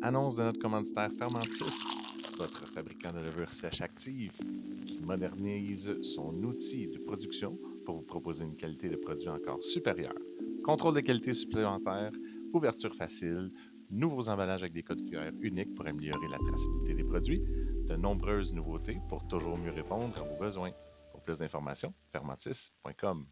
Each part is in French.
Annonce de notre commanditaire Fermentis, votre fabricant de levure sèche active, qui modernise son outil de production pour vous proposer une qualité de produit encore supérieure. Contrôle de qualité supplémentaire, ouverture facile, nouveaux emballages avec des codes QR uniques pour améliorer la traçabilité des produits, de nombreuses nouveautés pour toujours mieux répondre à vos besoins. Pour plus d'informations, fermentis.com.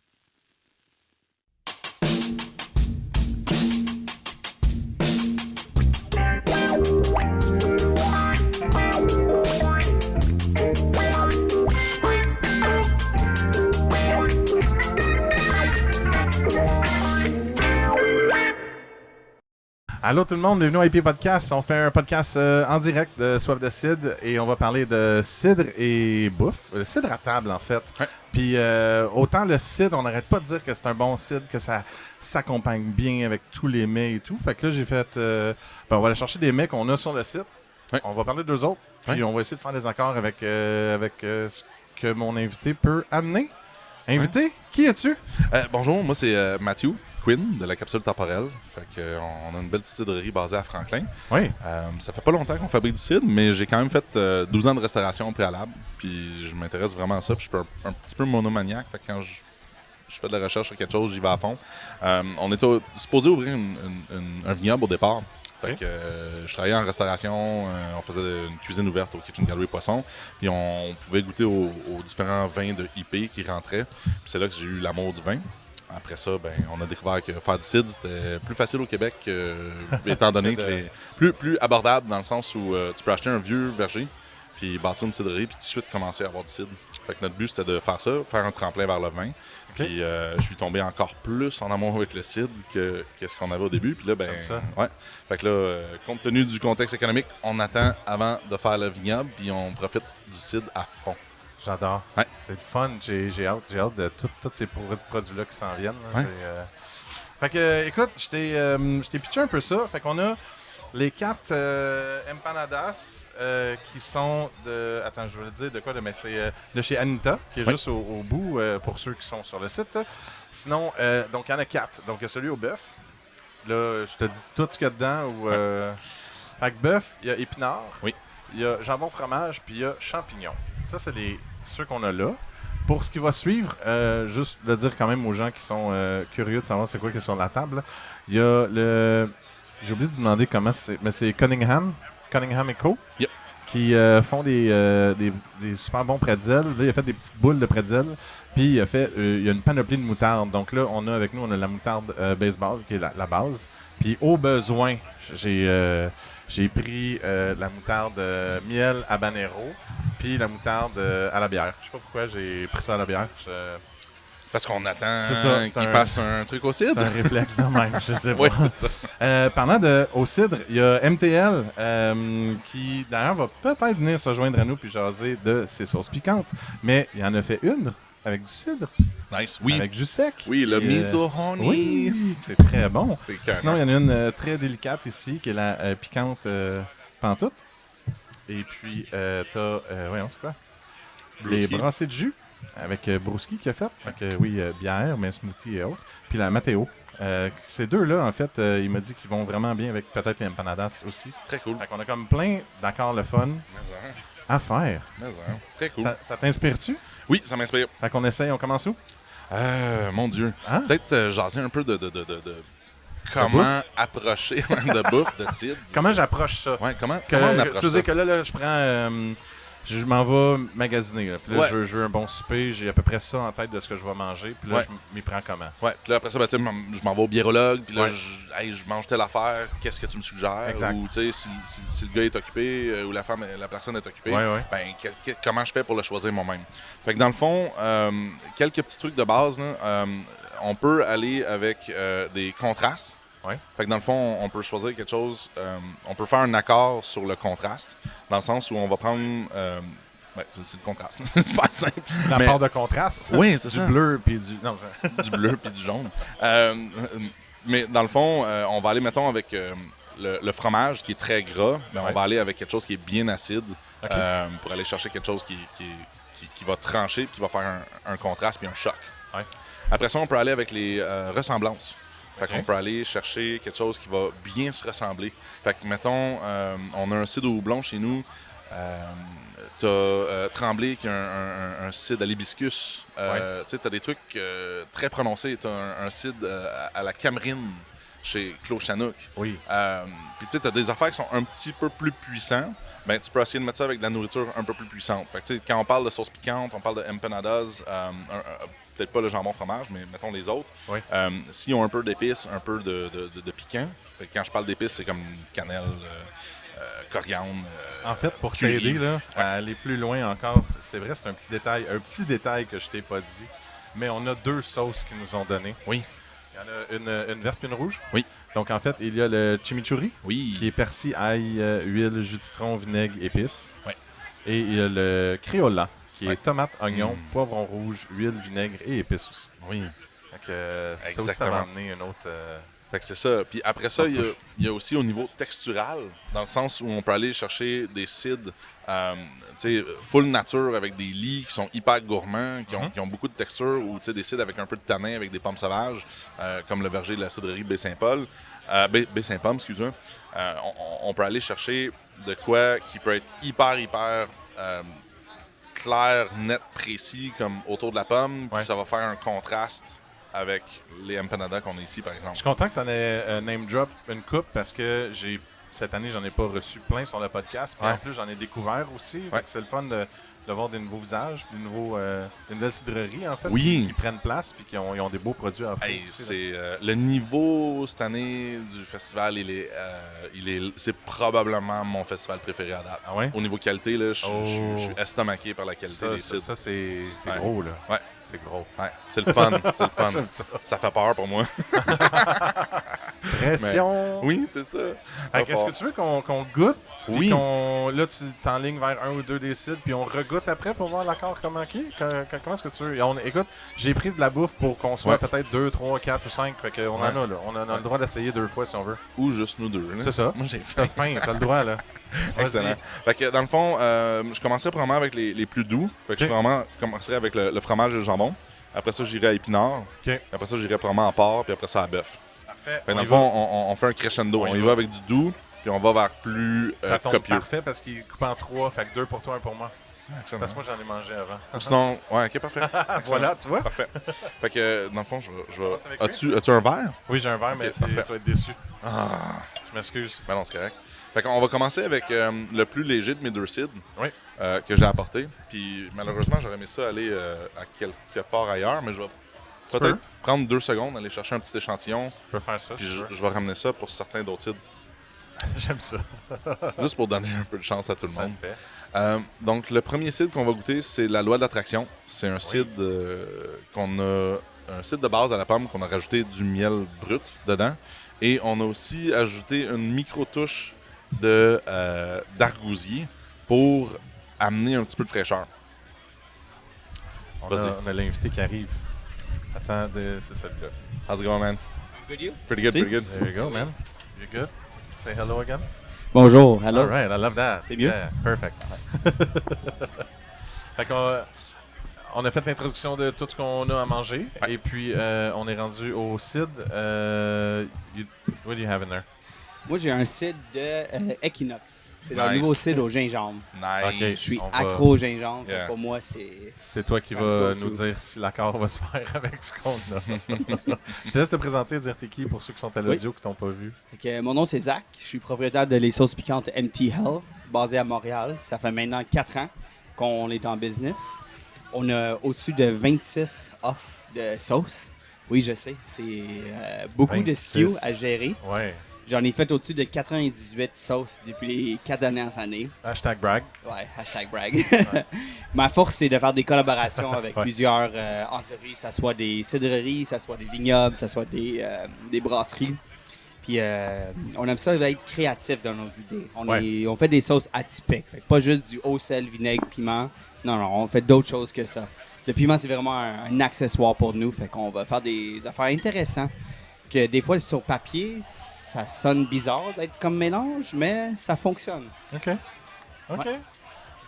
Allô tout le monde, bienvenue à IP Podcast. On fait un podcast en direct de Soif de Cidre et on va parler de cidre et bouffe. Le cidre à table en fait. Ouais. Puis autant le cidre, on n'arrête pas de dire que c'est un bon cidre, que ça s'accompagne bien avec tous les mets et tout. Fait que là j'ai fait, on va aller chercher des mets qu'on a sur le site. Ouais. On va parler d'eux autres. Puis Ouais. on va essayer de faire des accords avec ce que mon invité peut amener. Invité, qui es-tu? Bonjour, moi c'est Matthew Quinn de la capsule temporelle. Fait que, on a une belle cidrerie basée à Franklin. Oui. Ça fait pas longtemps qu'on fabrique du cidre, mais j'ai quand même fait 12 ans de restauration préalable. Puis je m'intéresse vraiment à ça. Puis je suis un petit peu monomaniaque. Fait que quand je fais de la recherche sur quelque chose, j'y vais à fond. On était supposé ouvrir un vignoble au départ. Fait que je travaillais en restauration, on faisait une cuisine ouverte au Kitchen Gallery Poisson, puis on pouvait goûter aux différents vins de IP qui rentraient. Puis c'est là que j'ai eu l'amour du vin. Après ça, on a découvert que faire du cidre, c'était plus facile au Québec, étant donné que plus abordable dans le sens où tu peux acheter un vieux verger, puis bâtir une cidrerie, puis tout de suite commencer à avoir du cidre. Fait que notre but, c'était de faire ça, faire un tremplin vers le vin. Puis je suis tombé encore plus en amour avec le cidre que ce qu'on avait au début. Puis là, ouais. Fait que là, compte tenu du contexte économique, on attend avant de faire le vignoble, puis on profite du cidre à fond. J'adore. Ouais. C'est le fun. J'ai hâte de tous ces produits-là qui s'en viennent. Là. Ouais. Fait que, écoute, je t'ai pitché un peu ça. Fait qu'on a les 4 empanadas qui sont de... Attends, je vais le dire de quoi? Mais c'est de chez Anita, qui est juste au bout pour ceux qui sont sur le site. Là. Sinon, donc il y en a 4. Donc il y a celui au bœuf. Là, je te dis tout ce qu'il y a dedans. Fait que bœuf, il y a épinard. Oui. Il y a jambon fromage, puis il y a champignons. Ça, c'est ceux qu'on a là. Pour ce qui va suivre, juste de dire quand même aux gens qui sont curieux de savoir c'est quoi qui est sur la table, là, il y a le... J'ai oublié de vous demander comment c'est... Mais c'est Cunningham Co. Yep. Qui font des super bons pretzels. Là, il a fait des petites boules de pretzels. Puis il y a une panoplie de moutarde. Donc là, on a la moutarde baseball, qui est la base. Puis au besoin, j'ai pris la moutarde miel habanero, puis la moutarde à la bière. Je sais pas pourquoi j'ai pris ça à la bière. Parce qu'on attend C'est qu'il fasse un truc au cidre. C'est un réflexe de même, je sais pas. Oui, c'est ça. Parlant au cidre, il y a MTL qui d'ailleurs va peut-être venir se joindre à nous puis jaser de ses sauces piquantes. Mais il en a fait une avec du cidre, Nice. Oui. avec du sec. Oui, le miso honey. Oui, c'est très bon. C'est carrément. Sinon, il y en a une très délicate ici, qui est la piquante pantoute. Et puis, voyons, c'est quoi? Brewski. Les brassées de jus avec Brewski qui a fait. Fait que oui, bière, mais smoothie et autres. Puis la Matteo. Ces deux-là, en fait, il m'a dit qu'ils vont vraiment bien avec peut-être les empanadas aussi. Très cool. Fait qu'on a comme plein d'accords le fun à faire. Très cool. Ça t'inspire-tu? Oui, ça m'inspire. Fait qu'on essaye, on commence où? Mon Dieu. Hein? Peut-être jaser un peu de comment approcher de bouffe, de cidre. Comment j'approche ça? Ouais, comment on approche Tu ça? sais que là je prends... je m'en vais magasiner. Là. Puis là, Ouais. je veux un bon souper. J'ai à peu près ça en tête de ce que je vais manger. Puis là, Ouais. je m'y prends comment? Ouais, puis là, après ça, je m'en vais au biérologue, puis là, Ouais. je mange telle affaire, qu'est-ce que tu me suggères? Exact. Ou, tu sais, si le gars est occupé, ou la personne est occupée, Ouais. comment je fais pour le choisir moi-même? Fait que dans le fond, quelques petits trucs de base, là, on peut aller avec des contrastes. Ouais. Fait que dans le fond, on peut choisir quelque chose, on peut faire un accord sur le contraste, dans le sens où on va prendre... c'est le contraste, c'est super simple. La Mais- part de contraste. Oui, c'est Du ça. bleu puis du... Non, Du bleu puis du jaune. Mais dans le fond, on va aller, mettons, avec le fromage qui est très gras. Mais Ouais. on va aller avec quelque chose qui est bien acide Ok. pour aller chercher quelque chose qui va trancher, qui va faire un contraste puis un choc. Ouais. Après ça, on peut aller avec les ressemblances. Fait qu'on peut aller chercher quelque chose qui va bien se ressembler. Fait que, mettons, on a un cidre au houblon chez nous. T'as Tremblay qui a un cidre à l'hibiscus. Tu sais, t'as des trucs très prononcés. T'as un cidre à la camerine chez Claude Chanouk. Oui. Puis tu sais, t'as des affaires qui sont un petit peu plus puissantes. Ben, tu peux essayer de mettre ça avec de la nourriture un peu plus puissante. Fait que tu sais, quand on parle de sauce piquante, on parle de empanadas, peut-être pas le jambon fromage, mais mettons les autres. Oui. S'ils ont un peu d'épices, un peu de piquant. Fait que quand je parle d'épices, c'est comme cannelle, coriandre. En fait, pour curry. t'aider là, à aller plus loin encore, c'est vrai, c'est un petit détail que je t'ai pas dit, mais on a 2 sauces qu'ils nous ont données. Oui. Il y en a une verte et une rouge. Oui. Donc en fait, il y a le chimichurri, Oui. qui est persil, ail, huile, jus de citron, vinaigre, épices. Oui. Et il y a le criolla, qui Oui. est tomate, oignon, poivron rouge, huile, vinaigre et épices aussi. Oui. Donc ça aussi, ça Exactement. va amener une autre... Fait que c'est ça. Puis après ça, il y a aussi au niveau textural, dans le sens où on peut aller chercher des cidres full nature avec des lits qui sont hyper gourmands, qui ont beaucoup de texture, ou des cidres avec un peu de tanin, avec des pommes sauvages, comme le verger de la cidrerie Baie-Saint-Paul. Baie-Saint-Pomme, excusez-moi. On peut aller chercher de quoi qui peut être hyper clair, net, précis, comme autour de la pomme, puis ça va faire un contraste avec les empanadas qu'on a ici, par exemple. Je suis content que tu en aies name drop une coupe parce que cette année, j'en ai pas reçu plein sur le podcast. Puis en plus, j'en ai découvert aussi. Fait que c'est le fun de voir des nouveaux visages, puis une nouvelle cidrerie, en fait, qui prennent place puis ils ont des beaux produits à offrir. Aussi, le niveau cette année du festival, c'est probablement mon festival préféré à date. Ah ouais? Au niveau qualité, là, je suis estomaqué par la qualité des cidres. Ça, c'est gros, là. Ouais. C'est gros. Ouais, c'est le fun. C'est le fun. J'aime ça. Ça fait peur pour moi. Pression. Oui, c'est ça. Est-ce que tu veux qu'on goûte? Oui. Là, tu t'enlignes vers un ou deux des cidres, puis on regoute après pour voir l'accord comment qui est? Comment est-ce que tu veux? Écoute, j'ai pris de la bouffe pour qu'on soit peut-être 2, 3, 4 ou 5. Fait qu'on en a, là. On a le droit d'essayer 2 fois si on veut. Ou juste nous 2. C'est ça. Moi, j'ai T'as faim, t'as le droit, là. Excellent. Fait que dans le fond, je commencerai probablement avec les plus doux. Fait que je commencerai avec le fromage et le jambon. Après ça, j'irai à épinard. Après ça, j'irai probablement à porc, puis après ça à bœuf. Parfait. Fait dans le fond, on fait un crescendo. On y va avec du doux, puis on va vers plus ça tombe copieux. Parfait parce qu'il coupe en 3, fait que 2 pour toi, 1 pour moi. Excellent. Parce que moi, j'en ai mangé avant. Sinon, ok, parfait. Voilà, tu vois? Parfait. Fait que dans le fond, je vais. As-tu un verre? Oui, j'ai un verre, mais tu vas être déçu. Je m'excuse. Ben non, c'est correct. Fait qu'on va commencer avec le plus léger de mes 2 cidres que j'ai apporté. Puis malheureusement, j'aurais aimé ça aller à quelque part ailleurs, mais je vais peut-être prendre 2 secondes, aller chercher un petit échantillon. Je peux faire ça. Puis je vais ramener ça pour certains d'autres cidres. J'aime ça. Juste pour donner un peu de chance à tout le monde. Ça le fait. Donc, le premier cidre qu'on va goûter, c'est la loi de l'attraction. C'est un cidre un cidre de base à la pomme qu'on a rajouté du miel brut dedans. Et on a aussi ajouté une micro-touche d'argousier pour amener un petit peu de fraîcheur. On a l'invité qui arrive. Attends, c'est celui-là. How's it going, man? Good, you? Pretty good, pretty good. There you go, man. You good? Say hello again. Bonjour, hello. All right, I love that. C'est mieux? Yeah, perfect. Fait qu'on on a fait l'introduction de tout ce qu'on a à manger. Ouais. Et puis, on est rendu au cidre. What do you have in there? Moi, j'ai un cidre de Equinox. C'est Nice. le nouveau cidre au gingembre. Nice. Ok. Je suis On va- accro au gingembre. Yeah. Pour moi, c'est... C'est toi qui Ça vas me nous go-to. dire si l'accord va se faire avec ce qu'on a. Je te laisse te présenter, dire t'es qui pour ceux qui sont à l'audio qui t'ont pas vu. Fait que, mon nom, c'est Zach. Je suis propriétaire de les sauces piquantes Empty Hell, basé à Montréal. Ça fait maintenant 4 ans qu'on est en business. On a au-dessus de 26 offres de sauces. Oui, je sais. C'est beaucoup de 26. SKU à gérer. Ouais. J'en ai fait au-dessus de 98 sauces depuis les 4 dernières années. Hashtag brag. Ouais, hashtag brag. Ma force, c'est de faire des collaborations avec plusieurs entreprises, que ce soit des cidreries, que ce soit des vignobles, que ce soit des brasseries. Puis on aime ça être créatif dans nos idées. On fait des sauces atypiques. Fait que pas juste du haut sel, vinaigre, piment. Non, on fait d'autres choses que ça. Le piment, c'est vraiment un accessoire pour nous. Fait qu'on va faire des affaires intéressantes. Que des fois, sur papier, ça sonne bizarre d'être comme mélange, mais ça fonctionne. OK. OK. Ouais.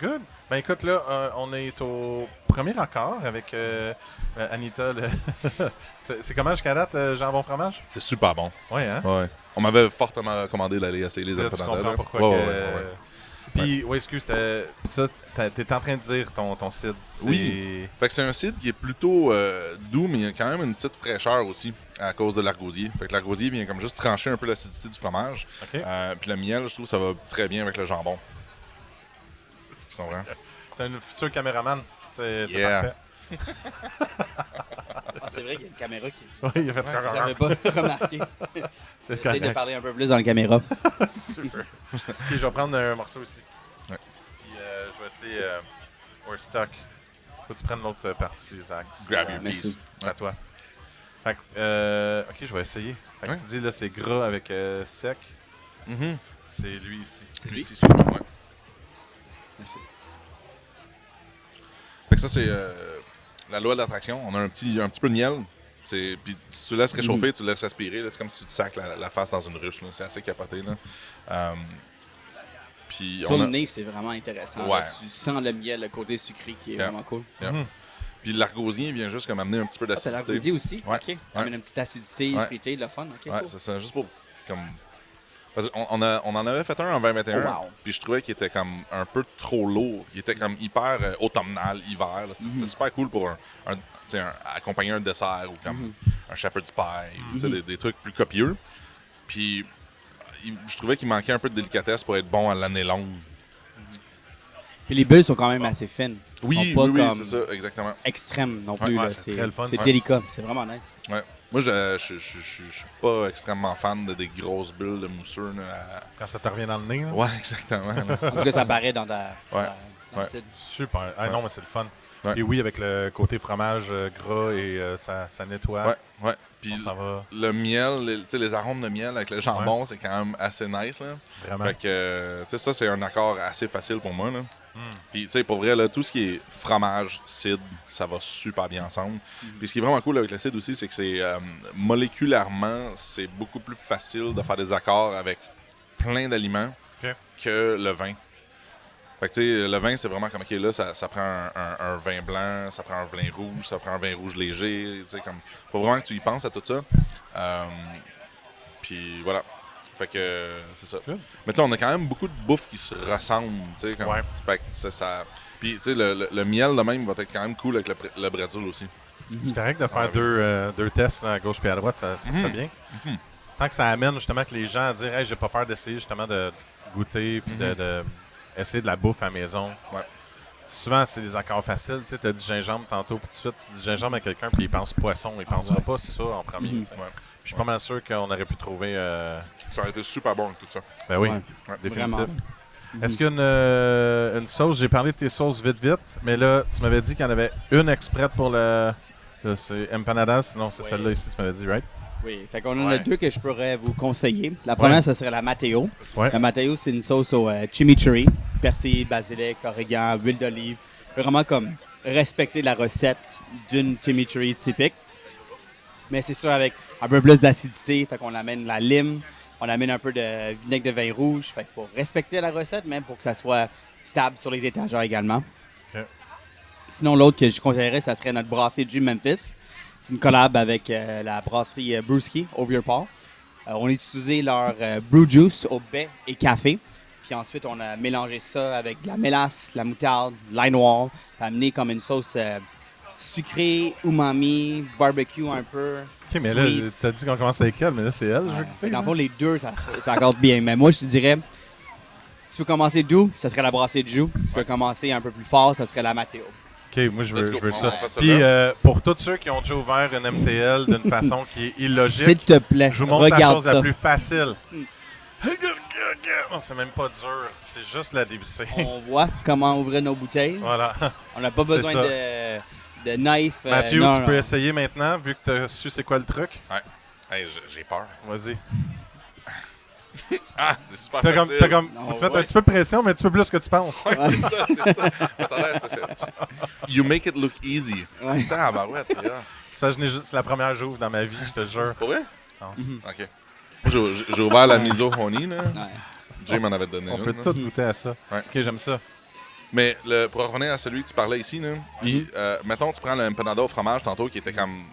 Good. Ben écoute, là, on est au premier record avec Anita. C'est comment jusqu'à date, jambon fromage? C'est super bon. Oui, hein? Ouais. On m'avait fortement recommandé d'aller essayer les Là, tu empanadelles. comprends pourquoi Ouais, que... ouais. Puis, oui, excuse, ça, t'es en train de dire ton cidre. Oui. Fait que c'est un cidre qui est plutôt doux, mais il y a quand même une petite fraîcheur aussi à cause de l'argosier. Fait que l'argosier vient comme juste trancher un peu l'acidité du fromage. OK. Puis le miel, je trouve que ça va très bien avec le jambon. Tu comprends? C'est un futur caméraman. C'est Yeah. parfait. C'est vrai qu'il y a une caméra qui... Oui, il a fait Je n'avais pas remarqué. C'est J'essaie de correct. parler un peu plus dans la caméra. Super. OK, je vais prendre un morceau ici. Ouais. Puis je vais essayer We're Stuck. Faut que tu prennes l'autre partie, Zach. Grab your merci. piece. C'est à toi. Fait que, OK, je vais essayer. Fait que Ouais. tu dis, là, c'est gras avec sec. Mhm. C'est lui ici. C'est lui? Ici, celui-là, ouais. Merci. Fait que ça, c'est la loi de l'attraction. On a un petit peu de miel. Puis si tu laisses réchauffer, tu le laisses aspirer. là, C'est comme si tu te sacs la face dans une ruche. Là. C'est assez capoté. Là. Puis Sur on le a... nez, c'est vraiment intéressant. Ouais. Là. Tu sens le miel, le côté sucré qui est Yeah. vraiment cool. Yeah. Mhm. Puis l'argosier vient juste comme amener un petit peu Ah, t'as d'acidité. l'argosier aussi? Ouais. OK. Amène une petite acidité, Ouais. fruitée, le fun. OK, Ouais, cool. c'est ça, juste pour comme. Parce qu'on on en avait fait un en 2021, Oh, wow. puis je trouvais qu'il était comme un peu trop lourd. Il était comme hyper automnal, hiver. là. C'était super cool pour accompagner un dessert ou comme un shepherd's pie, ou, tu sais, des trucs plus copieux. Puis je trouvais qu'il manquait un peu de délicatesse pour être bon à l'année longue. Puis les bulles sont quand même assez fines. Oui, Ils sont pas oui, comme c'est ça, exactement. extrêmes non plus. Ouais, là. c'est très le fun. C'est Ouais. délicat. C'est vraiment nice. Ouais. Moi, je suis pas extrêmement fan de des grosses bulles de mousseux. Là, Quand ça te revient dans le nez. Là. Ouais, exactement. là. En tout cas, ça paraît dans ta... Ouais. dans le Ouais. cidre. Super. Ah Ouais. non, mais c'est le fun. Ouais. Et oui, avec le côté fromage gras et ça nettoie. Ouais, ouais. Puis Ça va le miel, tu sais, les arômes de miel avec le jambon, c'est quand même assez nice. Là. vraiment. Fait que, tu sais, ça, c'est un accord assez facile pour moi. Là. Puis, tu sais, pour vrai, là, tout ce qui est fromage, cidre, ça va super bien ensemble. Puis, ce qui est vraiment cool avec le cidre aussi, c'est que c'est moléculairement, c'est beaucoup plus facile de faire des accords avec plein d'aliments OK. que le vin. Fait que, tu sais, le vin, c'est vraiment comme, OK, là, ça prend un vin blanc, ça prend un vin rouge, ça prend un vin rouge léger. Tu sais, comme, faut vraiment que tu y penses à tout ça. Puis, voilà. Fait que, c'est ça. Good. Mais tu sais, on a quand même beaucoup de bouffe qui se ressemble, tu sais. Comme, Ouais. Fait que ça... Puis, tu sais, le miel, de même, va être quand même cool avec le bretzel aussi. C'est correct de faire deux tests là, à gauche et à droite, ça se fait bien. Tant que ça amène justement que les gens à dire hey, j'ai pas peur d'essayer justement de goûter puis de essayer de la bouffe à la maison. Ouais. Souvent, c'est des accords faciles. Tu sais, as dit gingembre tantôt, puis tout de suite, tu dis gingembre à quelqu'un, puis il pense poisson. Il pensera ouais. pas ça en premier. tu sais. Ouais. Puis je suis pas mal sûr qu'on aurait pu trouver. Ça aurait été super bon avec tout ça. Ben oui, Ouais. définitif. Vraiment. Est-ce qu'il y a une sauce? J'ai parlé de tes sauces vite, mais là, tu m'avais dit qu'il y en avait une exprès pour c'est empanadas. Non, c'est Oui. celle-là ici, tu m'avais dit, right? Oui, fait qu'on en a Ouais. deux que je pourrais vous conseiller. La première, ce serait la Mateo. Ouais. La Mateo, c'est une sauce au chimichurri, persil, basilic, origan, huile d'olive. Vraiment comme respecter la recette d'une chimichurri typique. Mais c'est sûr avec un peu plus d'acidité, fait qu'on amène la lime, on amène un peu de vinaigre de vin rouge, fait que pour respecter la recette, même pour que ça soit stable sur les étagères également. OK. Sinon, l'autre que je conseillerais, ça serait notre brassée du Memphis. C'est une collab avec la brasserie Brewski, Over Paul. On a utilisé leur brew juice au baie et café. Puis ensuite, on a mélangé ça avec de la mélasse, de la moutarde, de l'ail noir. Puis amené comme une sauce sucrée, umami, barbecue un peu. OK, mais là, sweet. tu as dit qu'on commence avec elle, mais là, c'est elle, je veux Ouais. goûter. Dans le là. fond, les deux, ça accorde bien. Mais moi, je te dirais, si tu veux commencer doux, ça serait la brassée de joux. Si tu veux commencer un peu plus fort, ça serait la Mateo. OK, moi, je Let's veux go. ça. On fait ça Puis, là. pour tous ceux qui ont déjà ouvert une MTL d'une façon qui est S'il illogique, te plaît, je vous montre la regarde chose ça. la plus facile. Non, c'est même pas dur, c'est juste la dévisser. On voit comment ouvrir nos bouteilles. Voilà. On n'a pas C'est besoin ça. de knife. Mathieu, non, tu non. peux essayer maintenant, vu que tu as su c'est quoi le truc. Ouais. Hey, j'ai peur. Vas-y. Ah, c'est super T'as facile. Non, tu mets un ouais. petit peu de pression, mais un petit peu plus que tu penses. Ouais, c'est ça. Attendez, You make it look easy. Ouais. Tabarouette, regarde. C'est parce que c'est la première jour dans ma vie, je te jure. Pour vrai? Non. OK. Moi, j'ai ouvert la miso honey, là. Ouais. Jay m'en avait donné On une. peut là. tout goûter à ça. Ouais. OK, j'aime ça. Mais pour revenir à celui que tu parlais ici, là, puis mettons, tu prends l'empanada au fromage tantôt qui était comme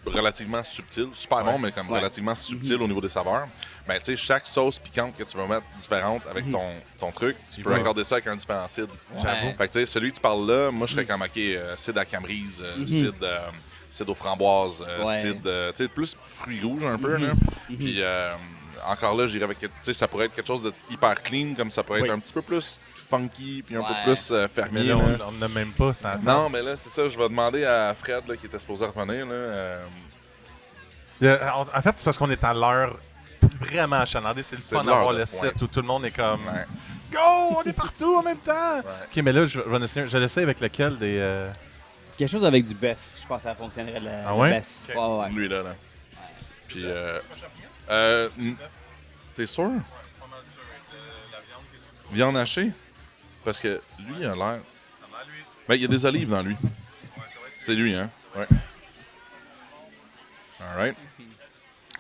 relativement subtil, super bon, mais comme relativement subtil au niveau des saveurs. Ben, tu sais, chaque sauce piquante que tu vas mettre différente avec ton truc, tu peux accorder ça avec un différent cidre. J'avoue. Fait que, tu sais, celui que tu parles là, moi, je serais comme, OK, cidre à camerise, cidre aux framboises, cidre, tu sais, plus fruits rouges un peu, là. Puis, encore là, j'irais avec, tu sais, ça pourrait être quelque chose de hyper clean, comme ça pourrait être un petit peu plus funky, puis un peu plus fermier. Mais là, on n'a même pas ça. Non, mais là, c'est ça, je vais demander à Fred, là, qui était supposé revenir, là. En fait, c'est parce qu'on est à l'heure vraiment achalandée. C'est le fun d'avoir le site où tout le monde est comme Go! On est partout en même temps! Ok, mais là, je vais essayer. Je l'essaie avec lequel des. Quelque chose avec du bœuf. Je pense que ça fonctionnerait le best. Okay. Ouais. Lui, là. Puis, t'es sûr? Viande hachée? Parce que lui, il a l'air. Ben, il y a des olives dans lui. C'est lui, hein? Ouais. All right.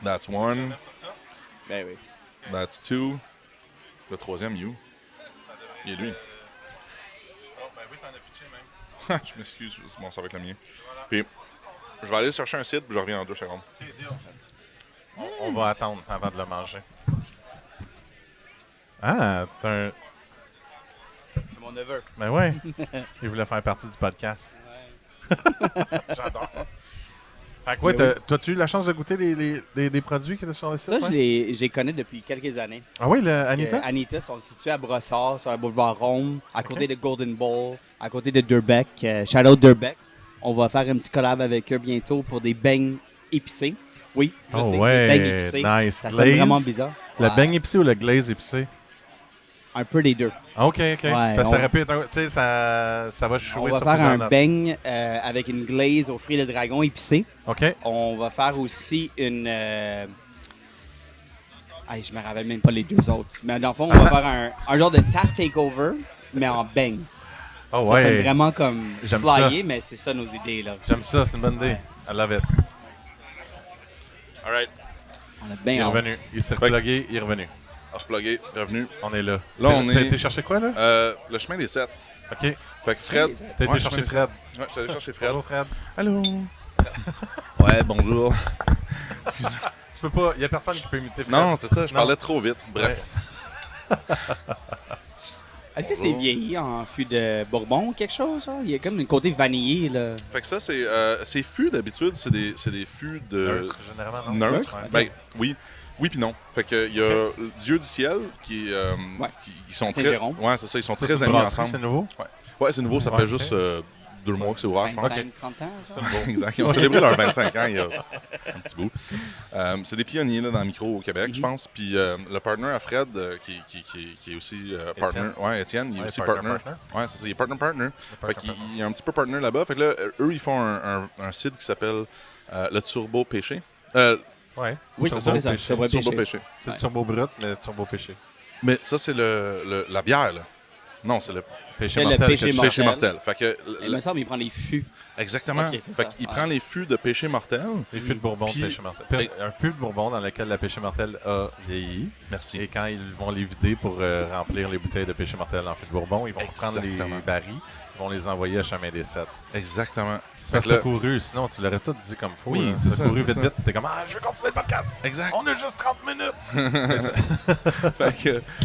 That's one. Ben oui. That's two. Le troisième, you. Il est lui. Je m'excuse, c'est bon, ça va être le mien. Puis, je vais aller chercher un site, puis je reviens en 2 secondes. On va attendre avant de le manger. Ah, t'as un. C'est mon neveu. Ben ouais. Il voulait faire partie du podcast. J'adore. Fait que ouais, t'as-tu eu la chance de goûter des produits qui étaient sur le site? Ça, je les connais depuis quelques années. Ah oui, Anita? Anita sont situés à Brossard, sur le boulevard Rome, à côté de Golden Bowl, à côté de Durbeck, Shadow Durbeck. On va faire un petit collab avec eux bientôt pour des beignes épicés. Oui, je sais, ouais, des beignes épicés. nice. Ça Glaze, sonne vraiment bizarre. Le beigne épicé ou le glaze épicé? Un peu des deux. Ah, OK. Ouais, Parce que ça aurait pu être, tu sais, ça va On jouer va sur faire plusieurs un notes. beigne avec une glaze aux fruits de dragon épicé. OK. On va faire aussi une... je me rappelle même pas les deux autres. Mais dans le fond, on va faire un genre de tap takeover, mais en beigne. Oh Ça fait ouais. vraiment comme J'aime flyer, mais c'est ça nos idées, là. J'aime ça, c'est une bonne idée. I love it. All right. On a Il bien est hâte. revenu. Il s'est replugué, il est revenu. Replugué, revenu. On est là. Là, on est- T'es cherché quoi, là? Le chemin des 7. OK. Fait que Fred. T'as été Ouais, chercher chemin des Fred. sept. Ouais, je suis allé chercher Fred. Bonjour, Fred. Allô? Ouais, bonjour. Tu peux pas... Il y a personne qui peut imiter Fred. Non, c'est ça, je Non. parlais trop vite. Bref. Ouais. Est-ce que c'est vieilli en fût de Bourbon ou quelque chose? Genre? Il y a comme un côté vanillé, là. Fait que ça, c'est fûts d'habitude, c'est des fûts de. Neutre, généralement, non? Neutre. Ouais. Ben, oui. Oui puis non. Fait que il y a Dieu du ciel qui sont très. Saint-Jérôme. Ouais, c'est ça, ils sont Ça, très c'est amis brasserie, ensemble. c'est nouveau? Ouais, c'est nouveau, ça Ouais, fait ok. juste 2 mois que c'est ouvert, je pense. 25, 30 ans, genre? Exact. Ils ont célébré leurs 25 ans il y a un petit bout. C'est des pionniers là, dans le micro au Québec, je pense. Puis le partner à Fred, qui est aussi partner. Ouais, Étienne, il est Ouais, aussi partner. Ouais, c'est ça, il est partner. Fait partner. qu'il y a un petit peu partner là-bas. Fait que là, eux, ils font un site qui s'appelle le Turbo Pêché. Ouais. Oui, Turbo c'est ça. pêché. Turbo Turbo pêché. Pêché. C'est le turbo brut, mais le turbo pêché. Mais ça, c'est la bière, là. Non, c'est le Péché C'est le mortel. péché que tu- mortel. péché mortel. Fait que, Il me semble qu'il prend les fûts. exactement. Ok, c'est Fait ça. qu'il Ouais. prend les fûts de péché mortel. Les fûts de Bourbon Puis- de péché mortel. Un fût de Bourbon dans lequel la péché mortel a vieilli. Merci. Et quand ils vont les vider pour remplir les bouteilles de péché mortel en fût de Bourbon, ils vont prendre les Exactement. barils, ils vont les envoyer à Chemin des Sept. Exactement. C'est parce Fait que que t'as couru, sinon tu l'aurais tout dit comme faut. Oui, là. c'est T'as ça, couru c'est vite, ça. vite. T'es comme, je veux continuer le podcast. Exact. On a juste 30 minutes.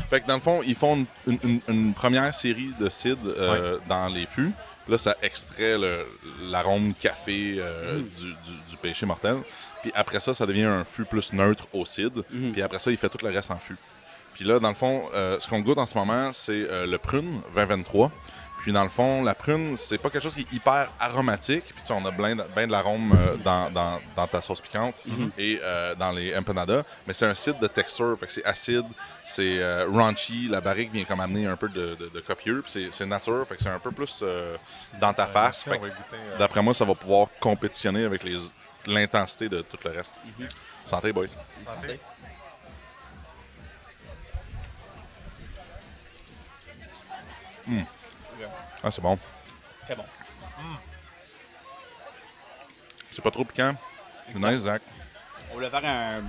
Fait que dans le fond, ils font une première série de cidre dans les fûts. Là, ça extrait l'arôme café du péché mortel. Puis après ça, ça devient un fût plus neutre au cidre. Puis après ça, il fait tout le reste en fût. Puis là, dans le fond, ce qu'on goûte en ce moment, c'est le prune 2023. Puis dans le fond, la prune, c'est pas quelque chose qui est hyper aromatique. Puis tu sais, on a bien de l'arôme dans ta sauce piquante et dans les empanadas. Mais c'est un cidre de texture, fait que c'est acide, c'est raunchy. La barrique vient comme amener un peu de copieux. Puis c'est nature, fait que c'est un peu plus dans ta face. On Fait va que goûter, d'après moi, ça va pouvoir compétitionner avec l'intensité de tout le reste. Santé, boys. Santé. Ah, c'est bon. Très bon. C'est pas trop piquant. C'est nice, Zach. On voulait faire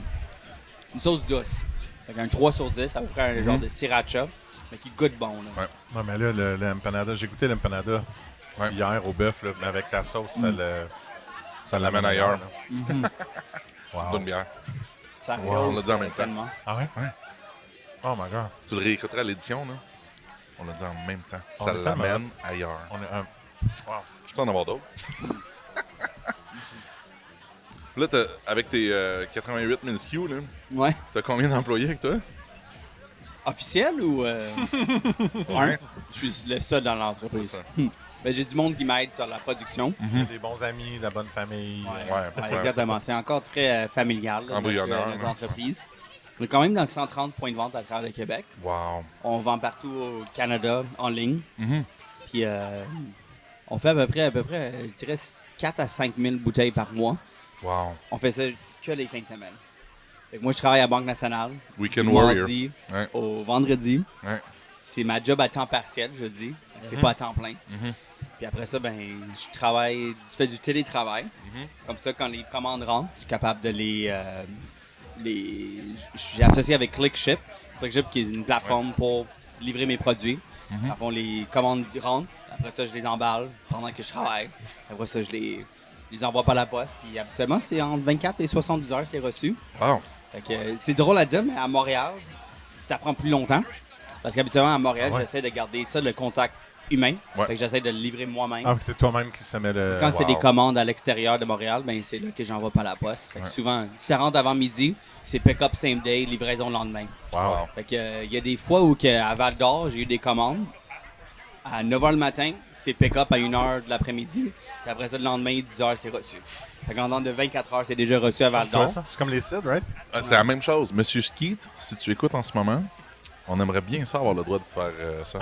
une sauce douce. Fait un 3 sur 10, à peu près un genre de sriracha. mais qui goûte bon. Là. Ouais. Non, mais là, l'empanada, j'ai goûté l'empanada hier au bœuf, là, mais avec la sauce, ça l'amène ailleurs. là. C'est une bonne bière. Ça Wow. rehausse, On l'a dit en même temps. tellement. Ah ouais? Ouais. Oh my God. Tu le réécouteras à l'édition, là? On l'a dit en même temps. On Ça est tellement l'amène ailleurs. On est un... Wow. Je peux en avoir d'autres. Là, avec tes 88 000 SKU, là, Ouais. t'as combien d'employés avec toi? Officiel ou un? Je suis le seul dans l'entreprise. C'est ça. Ben, j'ai du monde qui m'aide sur la production. Des bons amis, la bonne famille. Ouais. Exactement. C'est encore très familial, là, Embryonnaire, notre hein. entreprise. On est quand même dans 130 points de vente à travers le Québec. Wow. On vend partout au Canada en ligne. Mhm. Puis on fait à peu près, je dirais, 4 à 5 000 bouteilles par mois. Wow. On fait ça que les fins de semaine. Fait que moi, je travaille à Banque Nationale. Weekend du Warrior. mardi Ouais. au vendredi. Ouais. C'est ma job à temps partiel, je dis. C'est pas à temps plein. Mhm. Puis après ça, ben, je fais du télétravail. Comme ça, quand les commandes rentrent, je suis capable de je suis associé avec ClickShip. ClickShip qui est une plateforme pour livrer mes produits. Après, les commandes rentrent. Après ça, je les emballe pendant que je travaille. Après ça, je les envoie par la poste. Puis habituellement, c'est entre 24 et 72 heures, c'est reçu. Wow. Fait que, c'est drôle à dire, mais à Montréal, ça prend plus longtemps. Parce qu'habituellement, à Montréal, j'essaie de garder ça, le contact humain. Ouais. Fait que j'essaie de le livrer moi-même. Ah, c'est toi-même qui se met le... Quand c'est wow. des commandes à l'extérieur de Montréal, ben c'est là que j'envoie par la poste. Fait que souvent, si ça rentre avant midi, c'est pick-up same day, livraison le lendemain. Wow. Fait que, il y a des fois où à Val-d'Or, j'ai eu des commandes. À 9h le matin, c'est pick-up à 1h de l'après-midi. Puis après ça, le lendemain, 10h, c'est reçu. Fait qu'en dedans de 24 heures, c'est déjà reçu à Toi, Val-d'Or. ça? C'est comme les cides, right? C'est la même chose. Monsieur Skeet, si tu écoutes en ce moment, on aimerait bien ça avoir le droit de faire ça.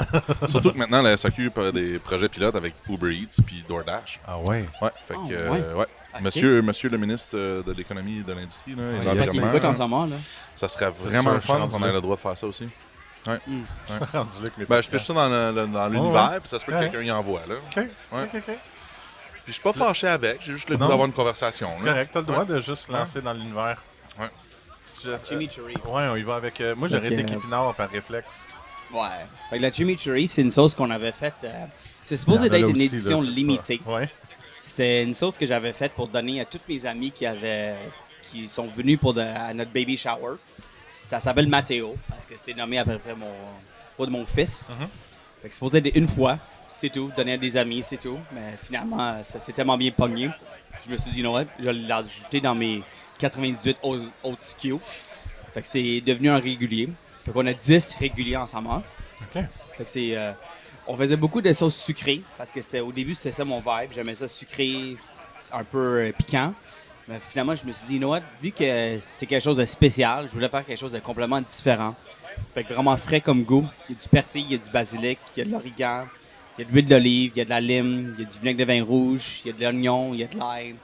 Surtout que maintenant, la SAQ a des projets pilotes avec Uber Eats puis DoorDash. Ah ouais. Ouais, fait Ah, que, ouais. ouais. Ok. Monsieur le ministre de l'économie et de l'industrie, là, et de J'espère qu'il l'environnement, écoute en là, ce moment. Là. ça serait C'est vraiment sûr, le je fun suis rendu qu'on ait là. le droit de faire ça aussi. Rendu là avec mes Ben, je pêche ça dans l'univers, puis ça se peut que Ouais. quelqu'un y envoie. Là. OK. Ouais. OK. Puis je suis pas fâché avec, j'ai juste le goût Non. d'avoir une conversation. C'est là. correct, t'as le droit Ouais. de juste lancer dans l'univers. Ouais. Chimichurri. Ouais, on y va avec... moi, j'aurais Ok. été épinards par réflexe. Ouais. Fait que la chimichurri, c'est une sauce qu'on avait faite. C'est supposé Il y en a d'être là une aussi, édition là, c'est limitée. pas- Ouais. C'était une sauce que j'avais faite pour donner à tous mes amis qui sont venus à notre baby shower. Ça s'appelle Matteo, parce que c'est nommé à peu près de mon fils. Fait que c'est supposé être une fois, c'est tout. Donner à des amis, c'est tout. Mais finalement, ça s'est tellement bien pogné. Je me suis dit, you know what, je vais l'ajouter dans mes 98 autres SKU. Fait que c'est devenu un régulier. Fait qu'on a 10 réguliers en ce moment. OK. Fait que c'est... on faisait beaucoup de sauces sucrées, parce que au début, c'était ça mon vibe. J'aimais ça sucré, un peu piquant. Mais finalement, je me suis dit, you know what, vu que c'est quelque chose de spécial, je voulais faire quelque chose de complètement différent. Fait que vraiment frais comme goût. Il y a du persil, il y a du basilic, il y a de l'origan, il y a de l'huile d'olive, il y a de la lime, il y a du vinaigre de vin rouge, il y a de l'oignon, il y a de l'ail.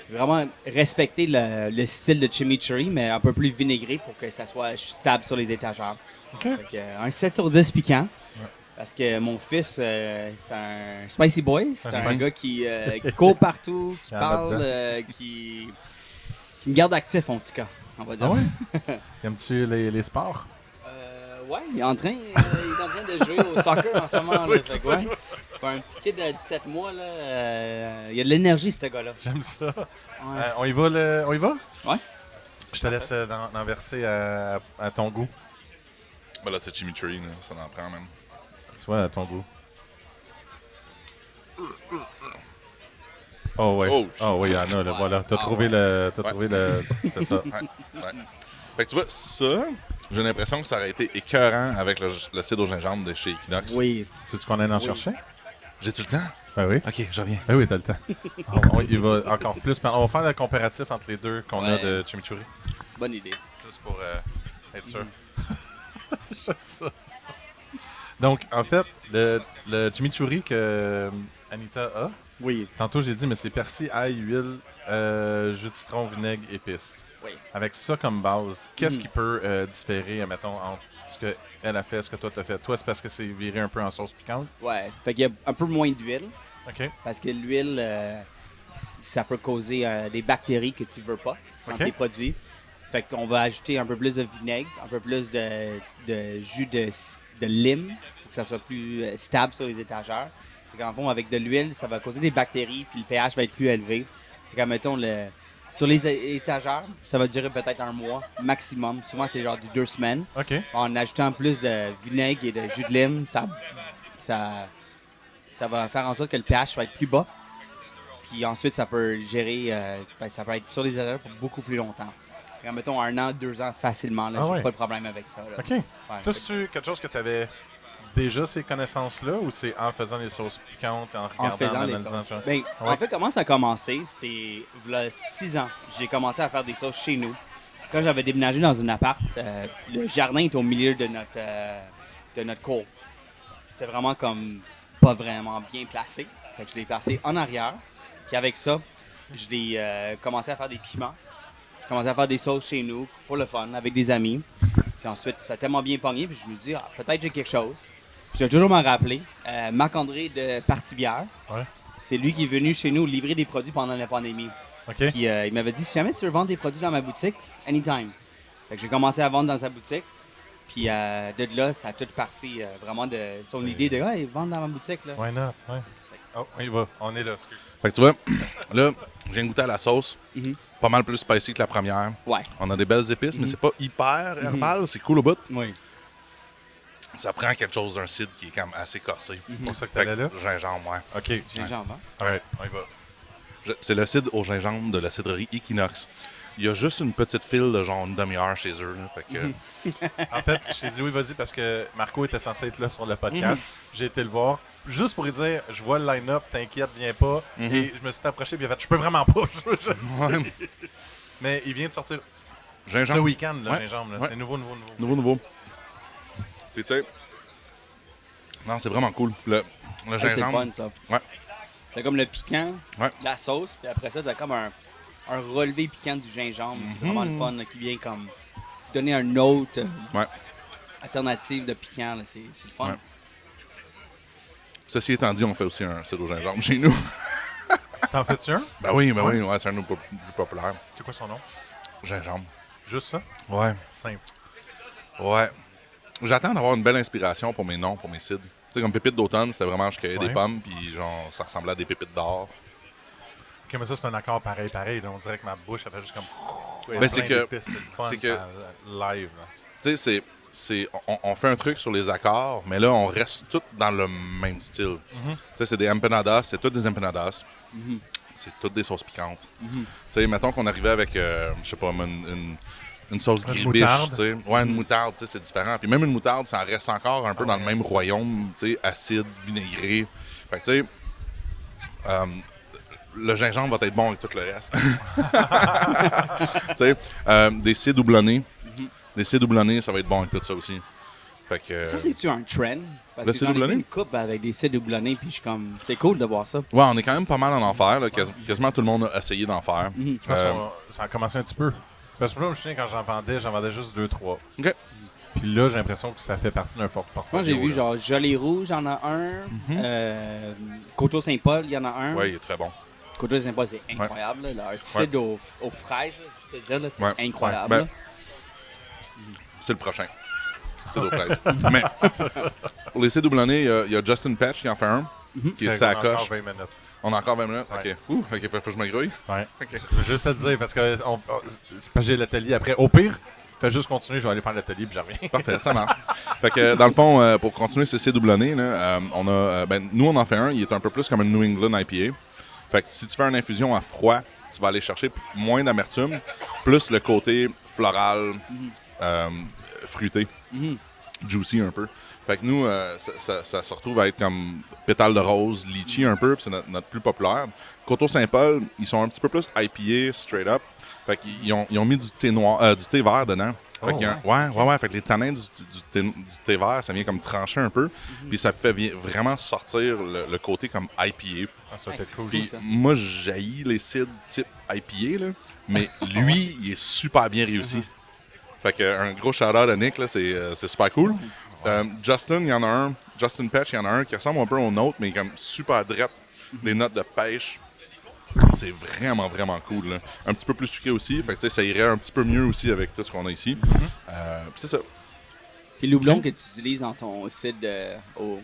C'est vraiment respecter le style de chimichurri, mais un peu plus vinaigré pour que ça soit stable sur les étagères. OK. Fait que, un 7 sur 10 piquant. Parce que mon fils, c'est un spicy boy. C'est un spicy. gars qui court partout, qui Il y en a parle, dedans. qui me garde actif en tout cas, on va dire. Ah ouais? Aimes-tu les sports? Ouais, il est en train de jouer au soccer en ce moment. Là, Oui, fait c'est que, ça, ouais. Pour un petit kid de 17 mois, là, il y a de l'énergie, ce gars-là. J'aime ça. Ouais. On y va? On y va? Ouais. Je te laisse en verser à ton goût. Ben là, c'est chimichurri, là, ça en prend même. Soit à ton goût. Oh ouais. Oh, Oui, il y en a, là, voilà. T'as Ah, trouvé ouais. le... T'as trouvé le... C'est ça. Ouais. Fait que tu vois, ça, j'ai l'impression que ça aurait été écœurant avec le cidre au gingembre de chez Equinox. Oui. Tu sais qu'on allait en chercher? J'ai tout le temps? Ben oui. Ok, je reviens. Ben oui, t'as le temps. Il va encore plus... On va faire le comparatif entre les deux qu'on a Ouais. de chimichurri. Bonne idée. Juste pour être sûr. J'aime ça. Donc, en fait, le chimichurri que Anita a, Oui. tantôt j'ai dit, mais c'est persil, ail, huile, jus de citron, vinaigre, épices. Oui. Avec ça comme base, qu'est-ce qui peut différer, mettons, entre ce qu'elle a fait et ce que toi t'as fait? Toi, c'est parce que c'est viré un peu en sauce piquante? Ouais. Fait qu'il y a un peu moins d'huile. OK. Parce que l'huile, ça peut causer des bactéries que tu veux pas dans OK. tes produits. Fait qu'on va ajouter un peu plus de vinaigre, un peu plus de jus de lime pour que ça soit plus stable sur les étagères. En fond, avec de l'huile, ça va causer des bactéries, puis le pH va être plus élevé. Mettons, sur les étagères, ça va durer peut-être 1 mois maximum. Souvent, c'est genre du 2 semaines. OK. En ajoutant plus de vinaigre et de jus de lime, ça va faire en sorte que le pH va être plus bas. Puis ensuite, ça peut gérer, ça peut être sur les étagères pour beaucoup plus longtemps. Mettons 1 an, 2 ans facilement. Là, j'ai pas de problème avec ça. Là. OK. Ouais, Toi, c'est-tu quelque chose que tu avais déjà ces connaissances-là ou c'est en faisant les sauces piquantes, en regardant, en faisant en les analysant sauces. ça? En fait, comment ça a commencé? C'est il y a 6 ans. J'ai commencé à faire des sauces chez nous. Quand j'avais déménagé dans un appart, le jardin est au milieu de notre cour. C'était vraiment comme pas vraiment bien placé. Fait que je l'ai placé en arrière. Puis avec ça, je l'ai commencé à faire des piments. J'ai commencé à faire des sauces chez nous pour le fun, avec des amis. Puis ensuite, ça a tellement bien pogné, puis je me suis dit, peut-être j'ai quelque chose. Puis je vais toujours m'en rappeler. Marc-André de Partie Bière, c'est lui qui est venu chez nous livrer des produits pendant la pandémie. OK. Puis il m'avait dit, si jamais tu veux vendre des produits dans ma boutique, anytime. Fait que j'ai commencé à vendre dans sa boutique. Puis de là, ça a tout parti vraiment de son idée de vendre dans ma boutique. Là. Why not? Ouais. Oh, on y va. On est là, excuse. Fait que tu vois, là, je viens de goûter à la sauce. Pas mal plus spicy que la première. Ouais. On a des belles épices, mais c'est pas hyper herbal. C'est cool au bout. Oui. Ça prend quelque chose d'un cidre qui est quand même assez corsé. C'est pour ça que Fait t'allais là? que gingembre, ouais. OK. Gingembre, hein? All right, on y va. C'est le cidre au gingembre de la cidrerie Equinox. Il y a juste une petite file de genre une demi-heure chez eux. Là, fait que... En fait, je t'ai dit oui, vas-y, parce que Marco était censé être là sur le podcast. J'ai été le voir. Juste pour lui dire, je vois le line-up, t'inquiète, viens pas. Et je me suis approché et il a fait, je peux vraiment pas. je sais. Mais il vient de sortir Gingembre. ce week-end, le Ouais. gingembre. Là. Ouais. C'est nouveau. Nouveau. Puis tu sais, non, c'est vraiment cool. Le C'est gingembre. le fun, ça. Ouais. T'as comme le piquant, Ouais. la sauce, puis après ça, t'as comme un relevé piquant du gingembre. qui est vraiment le fun, là, qui vient comme donner un autre Ouais. alternative de piquant. Là. C'est le fun. Ouais. Ceci étant dit, on fait aussi un cidre au gingembre chez nous. T'en fais-tu un? Ben oui, ouais, c'est un de nos plus populaires. C'est quoi son nom? Gingembre. Juste ça? Ouais. Simple. Ouais. J'attends d'avoir une belle inspiration pour mes noms, pour mes cidres. Tu sais, comme pépites d'automne, c'était vraiment, je cueillais des pommes, puis genre, ça ressemblait à des pépites d'or. OK, mais ça, c'est un accord pareil. Là. On dirait que ma bouche, elle fait juste comme... Ben, c'est que- C'est le fun, c'est que- ça, live. Là. Tu sais, on fait un truc sur les accords, mais là, on reste tout dans le même style. Tu sais, c'est des empanadas, c'est toutes des empanadas. C'est toutes des sauces piquantes. Tu sais, mettons qu'on arrivait avec, je sais pas, une sauce Une gribiche, moutarde. tu sais. Ouais, une moutarde, tu sais, c'est différent. Puis même une moutarde, ça reste encore un peu dans le même royaume, tu sais, acide, vinaigré. Fait que, tu sais, le gingembre va être bon avec tout le reste. Tu sais, des cidres doublonnés. Des cidres doublonnés, ça va être bon avec tout ça aussi. Fait que, Ça, c'est-tu un trend? Parce le que cidre j'en ai vu doublonné? une coupe avec des cidres doublonnés, puis je suis comme... C'est cool de voir ça. ouais, on est quand même pas mal en enfer. Là. Quasiment tout le monde a essayé d'en faire. Je pense que ça a commencé un petit peu. Parce que moi, je me souviens, quand j'en vendais juste 2-3. OK. Puis là, j'ai l'impression que ça fait partie d'un fort portfolio. Moi, j'ai vu là. genre Gelée Rouge, il y en a un. Coteau Saint-Paul, il y en a un. Ouais, il est très bon. Coteau Saint-Paul, c'est incroyable. Là. Leur cidre aux fraises, là, je te dis, là, c'est Ouais. incroyable. Ben, là. c'est le prochain. C'est d'eau fraise. Mais pour les cidres doublonnés, il y a Justin Patch qui en fait un, qui est Fait qu'on a sacoche. encore 20 minutes. On a encore 20 minutes? OK. Ouais. Ouh, OK, faut que je me grouille. Ouais. OK. Je veux juste te le dire, parce que c'est parce que j'ai l'atelier après. Au pire, fais juste continuer, je vais aller faire l'atelier, puis je reviens. Parfait, ça marche. Fait que dans le fond, pour continuer ces cidres doublonnés, là, on a, nous, on en fait un. Il est un peu plus comme un New England IPA. Fait que si tu fais une infusion à froid, tu vas aller chercher moins d'amertume, plus le côté floral, fruité, juicy un peu. Fait que nous, ça se retrouve à être comme pétale de rose, litchi un peu, puis c'est notre plus populaire. Coteau Saint-Paul, ils sont un petit peu plus IPA, straight up. Fait qu'ils ont mis du thé noir, du thé vert dedans. Fait qu'il y a ouais. Fait que les tanins du thé vert, ça vient comme trancher un peu. Puis ça fait vraiment sortir le côté comme IPA. Ah, ça va être c'est cool. fou. Puis ça. moi, j'haïs les cidres type IPA, là, mais lui, il est super bien réussi. Fait que un gros shout-out à Nick, là, c'est super cool. Justin, il y en a un. Justin Patch, il y en a un qui ressemble un peu au nôtre, mais comme super drette. Des notes de pêche. C'est vraiment, vraiment cool. Là. Un petit peu plus sucré aussi. Fait que, ça irait un petit peu mieux aussi avec tout ce qu'on a ici. Puis c'est ça. Puis l'houblon que tu utilises dans ton cidre au...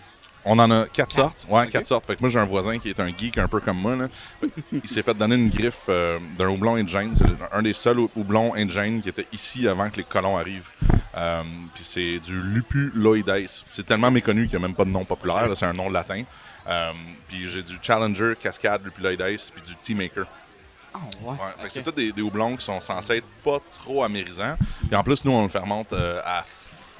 On en a 4 sortes. Ouais, Ok. 4 sortes. Fait que moi, j'ai un voisin qui est un geek un peu comme moi. Là. Il s'est fait donner une griffe d'un houblon Indigène. C'est un des seuls houblons Indigène qui était ici avant que les colons arrivent. Puis c'est du Lupuloides. C'est tellement méconnu qu'il n'y a même pas de nom populaire. Là. C'est un nom latin. Puis j'ai du Challenger, Cascade, Lupuloides, puis du Teamaker. Oh, ouais. Ouais, fait que Ok. c'est tous des houblons qui sont censés être pas trop amérisants. Puis en plus, nous, on le fermente à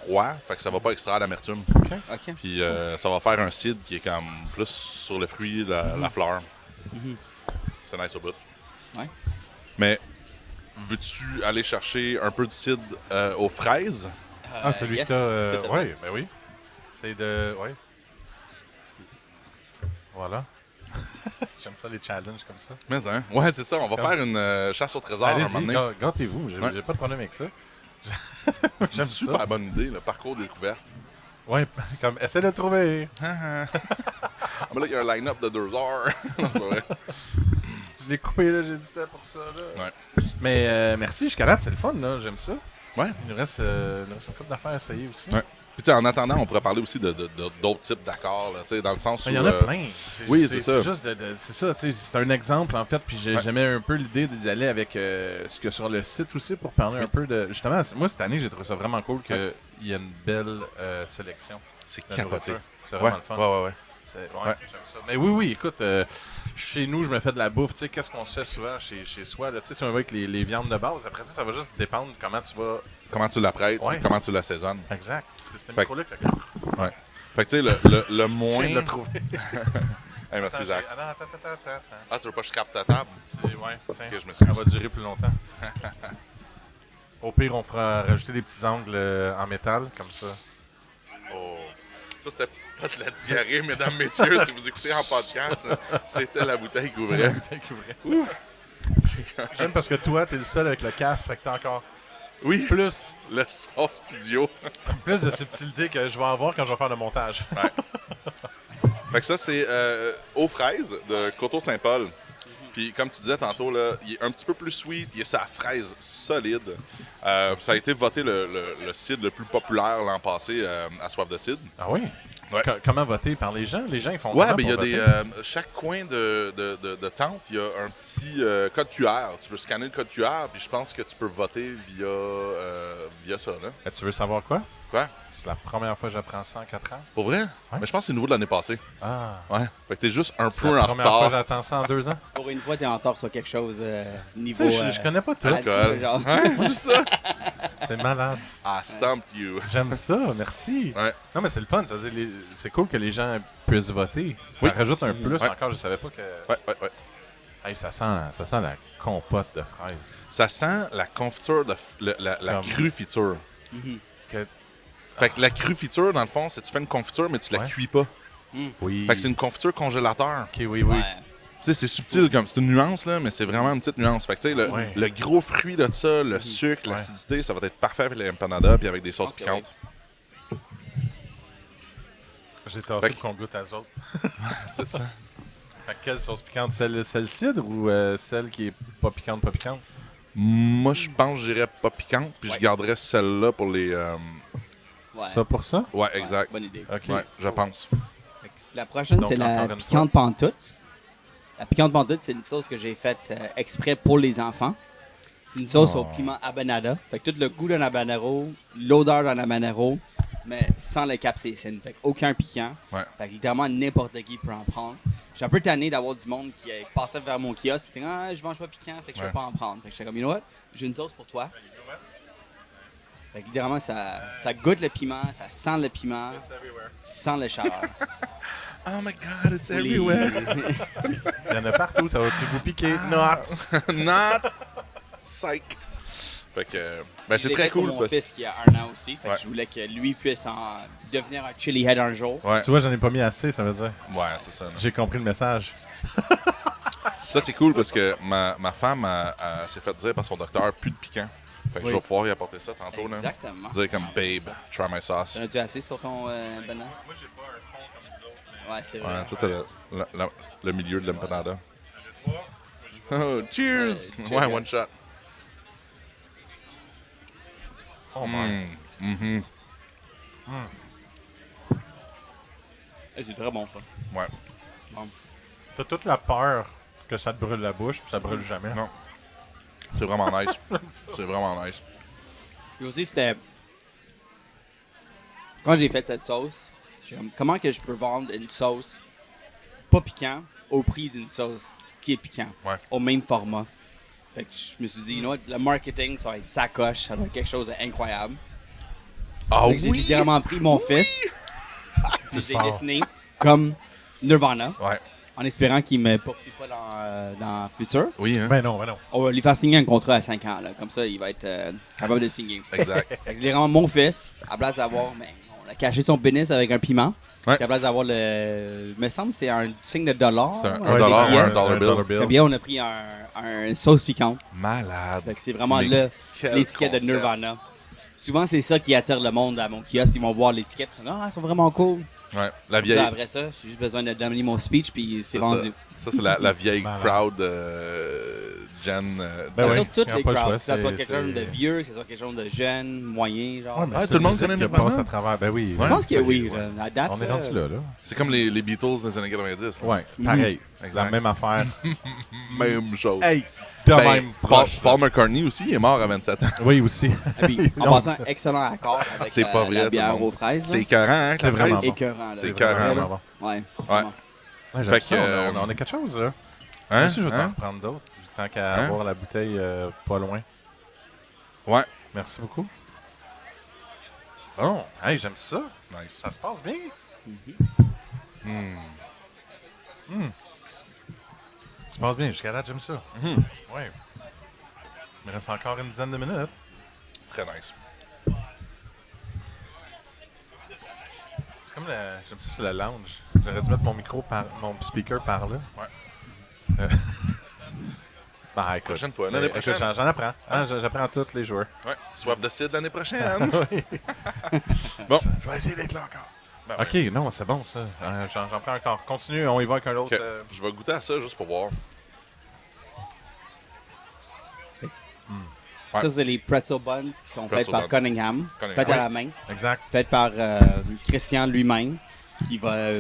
froid. Fait que ça va pas extraire l'amertume. OK. Puis ça va faire un cidre qui est comme plus sur le fruit, la fleur. C'est nice au bout. Ouais. Mais veux-tu aller chercher un peu de cidre aux fraises? Ah, celui yes, que t'as. c'est Oui, ben oui. C'est de. Oui. Voilà. J'aime ça, les challenges comme ça. Mais hein? Ouais, c'est ça. On va Comme- faire une chasse au trésor un moment Allez-y, donné. gâtez-vous. J'ai Ouais. pas de problème avec ça. C'est une J'aime super ça. bonne idée, le parcours découverte. Ouais, comme, essaie de le trouver. Ah, mais là, il y a un line-up de 2 heures. Non, c'est pas vrai. Je l'ai coupé, là, j'ai dit c'était pour ça, là. Ouais. Mais merci, jusqu'à date, c'est le fun, là. J'aime ça. Ouais. Il nous reste une couple d'affaires à essayer aussi. Ouais. Puis, tu sais, en attendant, on pourrait parler aussi d'autres types d'accords, là, tu sais, dans le sens où... Il y en a plein. oui, c'est ça. C'est juste c'est ça, tu sais, c'est un exemple en fait, puis j'aimais un peu l'idée d'y aller avec ce qu'il y a sur le site aussi pour parler un peu de. Justement, moi cette année, j'ai trouvé ça vraiment cool qu'il y ait une belle sélection. C'est de capoté. nourriture. C'est Ouais, vraiment le fun. ouais. Ouais. J'aime ça. Mais oui, écoute, chez nous, je me fais de la bouffe. Tu sais, qu'est-ce qu'on se fait souvent chez soi? Là? Tu sais, si on va avec les viandes de base, après ça va juste dépendre comment tu vas. Comment tu l'apprêtes, Ouais. comment tu l'assaisonnes. Exact. C'est ce Fait micro-là qui fait que. Ouais. Fait que, tu sais, le moins... Je viens de le trouver. Hey, merci, Zach. Attends. Ah, tu veux pas que je scrape ta table? Ouais, tiens. Ok, je m'excuse. Ça va durer plus longtemps. Au pire, on fera rajouter des petits angles en métal, comme ça. Oh. Ça, c'était pas de la diarrhée, mesdames, messieurs. Si vous écoutez en podcast, c'était la bouteille qui ouvrait. J'aime parce que toi, t'es le seul avec le casque, fait que t'as encore Oui, plus le son studio. de subtilité que je vais avoir quand je vais faire le montage. Fait que ça, c'est aux fraises de Coteau-Saint-Paul. Puis, comme tu disais tantôt, là, il est un petit peu plus sweet. Il est sa fraise solide. Ça a été voté le cidre le plus populaire l'an passé à Soif de cidre. Ah oui? Ouais. Comment voter? Par les gens? Les gens, ils font Ouais, comment mais il y a pour des. voter? Chaque coin de tente, il y a un petit code QR. Tu peux scanner le code QR, puis je pense que tu peux voter via ça. Là. Tu veux savoir quoi? Quoi? C'est la première fois que j'apprends ça en 4 ans. Pour vrai? Mais je pense que c'est nouveau de l'année passée. Ah. Ouais. Fait que t'es juste un C'est peu la en première fois que retard. j'attends ça en 2 ans. Pour une fois, t'es en retard sur quelque chose Tu niveau... sais, je connais pas tout. Alcool. genre. Ouais, c'est ça. C'est malade. I stumped you. J'aime ça, merci. Ouais. Non, mais c'est le fun. Ça veut dire, c'est cool que les gens puissent voter. Ça Oui. rajoute un plus Ouais. encore. Je savais pas que. Ouais. Hey, ça sent la compote de fraises. Ça sent la confiture, la Comme- crufiture. Que- Fait que la crufiture, dans le fond, c'est que tu fais une confiture, mais tu la Ouais. cuis pas. Oui. Fait que c'est une confiture congélateur. Ok, oui. Ouais. Tu sais, c'est subtil comme c'est une nuance, là, mais c'est vraiment une petite nuance. Fait que, tu sais, Ouais. le gros fruit de ça, le sucre, Ouais. l'acidité, ça va être parfait avec les empanadas puis avec des sauces pense que piquantes. J'ai tassé Fait que- pour qu'on goûte à eux autres. C'est ça. Fait que quelle sauce piquante? Celle cidre ou celle qui est pas piquante? Moi, je pense que j'irais pas piquante, puis Ouais. je garderais celle-là pour les. Ouais. Ça pour ça? Ouais, exact. Bonne idée. Ok. Ouais, je pense. Fait que la prochaine, Donc, c'est la encore une piquante pantoute. La piquante pantoute, c'est une sauce que j'ai faite exprès pour les enfants. C'est une sauce au piment habanada. Fait que tout le goût d'un habanero, l'odeur d'un habanero, mais sans le capsaicin. Fait que aucun piquant. Ouais. Fait que littéralement, n'importe qui peut en prendre. Je suis un peu tanné d'avoir du monde qui passait vers mon kiosque et dit « Ah, je mange pas piquant, fait que je Ouais. vais pas en prendre. » Fait que j'étais comme « You know what? J'ai une sauce pour toi. » Fait que littéralement, ça goûte le piment, ça sent le piment, sans le chaleur. Oh my god, it's Les- everywhere. Il y en a partout, ça va tout vous piquer. Not! Not psych. Fait que, ben, Je c'est l'ai très fait pour cool. mon Parce... fils qui a 1 an aussi. Fait Ouais. que je voulais que lui puisse devenir un chili head un jour. Ouais, Tu vois, j'en ai pas mis assez, ça veut dire. ouais, c'est ça. là. J'ai compris le message. Ça, c'est cool parce que ma femme s'est fait dire par son docteur plus de piquant. Fait que Oui. je vais pouvoir y apporter ça tantôt. Là. Exactement. Dire comme babe, try my sauce. T'en as-tu assez sur ton banane? Moi, j'ai pas un fond comme vous autres. Ouais, c'est vrai. Ouais, toi, t'as le milieu de l'empanada. Oh, cheers! cheers. Ouais, one shot. Oh my. Mhm. C'est très bon, ça. Ouais. T'as toute la peur que ça te brûle la bouche, puis ça brûle jamais. Non. C'est vraiment nice. C'est vraiment nice. Puis aussi, c'était... Quand j'ai fait cette sauce, j'ai comme, comment que je peux vendre une sauce pas piquant au prix d'une sauce qui est piquant, Ouais. au même format. Fait que je me suis dit, you know what, le marketing, ça va être sacoche, ça va être quelque chose d'incroyable. Ah Fait que j'ai oui! littéralement pris mon fils, puis je l'ai fort. dessiné comme Nirvana, Ouais. en espérant qu'il me poursuive pas dans le futur. Oui, hein? Ben non, ben non. On va lui faire signer un contrat à 5 ans, là. Comme ça, il va être capable de signer. Exact. Fait que je l'ai vraiment mon fils, à place d'avoir, on a caché son pénis avec un piment. Ouais. À place d'avoir il me semble que c'est un signe de dollar. C'est un Ouais, dollar des ou un billets. dollar bill. Très bien, on a pris un sauce piquante. Malade. Fait que c'est vraiment Mais là quel l'étiquette de concept. Nirvana. Souvent, c'est ça qui attire le monde à mon kiosque. Ils vont voir l'étiquette et ils sont ils sont vraiment cool. Ouais. La Puis vieille. ça, après ça, j'ai juste besoin de donner mon speech puis c'est ça. vendu. Ça, c'est la vieille Malade. crowd Jen. Ben C'est oui, sur toutes ils ont les pas le crowds. choix, Que ça soit c'est- quelqu'un de c'est- vieux, que ce soit quelqu'un de jeune, moyen, genre. Ouais, mais Ah, c'est tout le monde une musique connaît qui Nirvana? passe à travers. Ben oui. Je pense que oui. ouais. Là. À date, On est rendu là, là. C'est comme les Beatles des années 90. là. Ouais, pareil. Exact. La même affaire. Même chose. Hey, de Ben, même Paul, proche. Paul McCartney aussi, il est mort à 27 ans. Oui, aussi. Et puis, en Non. passant, excellent accord avec C'est pas vrai, la tout le bière monde. aux fraises. C'est écœurant, hein? C'est vraiment bon. écœurant. là. C'est écœurant, Là. là. bon. Ouais. Ouais. vraiment. Ouais, Fait j'aime ça, que, on a quelque chose, là. Hein? Moi aussi, je vais t'en Hein? reprendre d'autres. Tant qu'à Hein? avoir la bouteille pas loin. Ouais. Merci beaucoup. Bon, hey, j'aime ça. Nice. Ça se passe bien. Hmm. Ça se passe bien. Jusqu'à date, j'aime ça. Mhm. Ouais. Il me reste encore une dizaine de minutes. Très nice. C'est comme la... J'aime ça, c'est la lounge. J'aurais dû mettre mon mon speaker par là. Ouais. Bah, écoute. Prochaine fois, c'est- l'année écoute, prochaine. J'en apprends. Hein, j'apprends tous les joueurs. Ouais. Soif de cidre l'année prochaine. Bon. Je vais essayer d'être là encore. Ben Ok, ouais. non, c'est bon ça. J'en prends encore. Continue, on y va avec un autre. Ok. Je vais goûter à ça juste pour voir. Ouais. Ça, c'est les pretzel buns qui sont Pretzel faits par buns. Cunningham, Cunningham. faites à Ouais. la main, Exact. faites par Christian lui-même, qui va,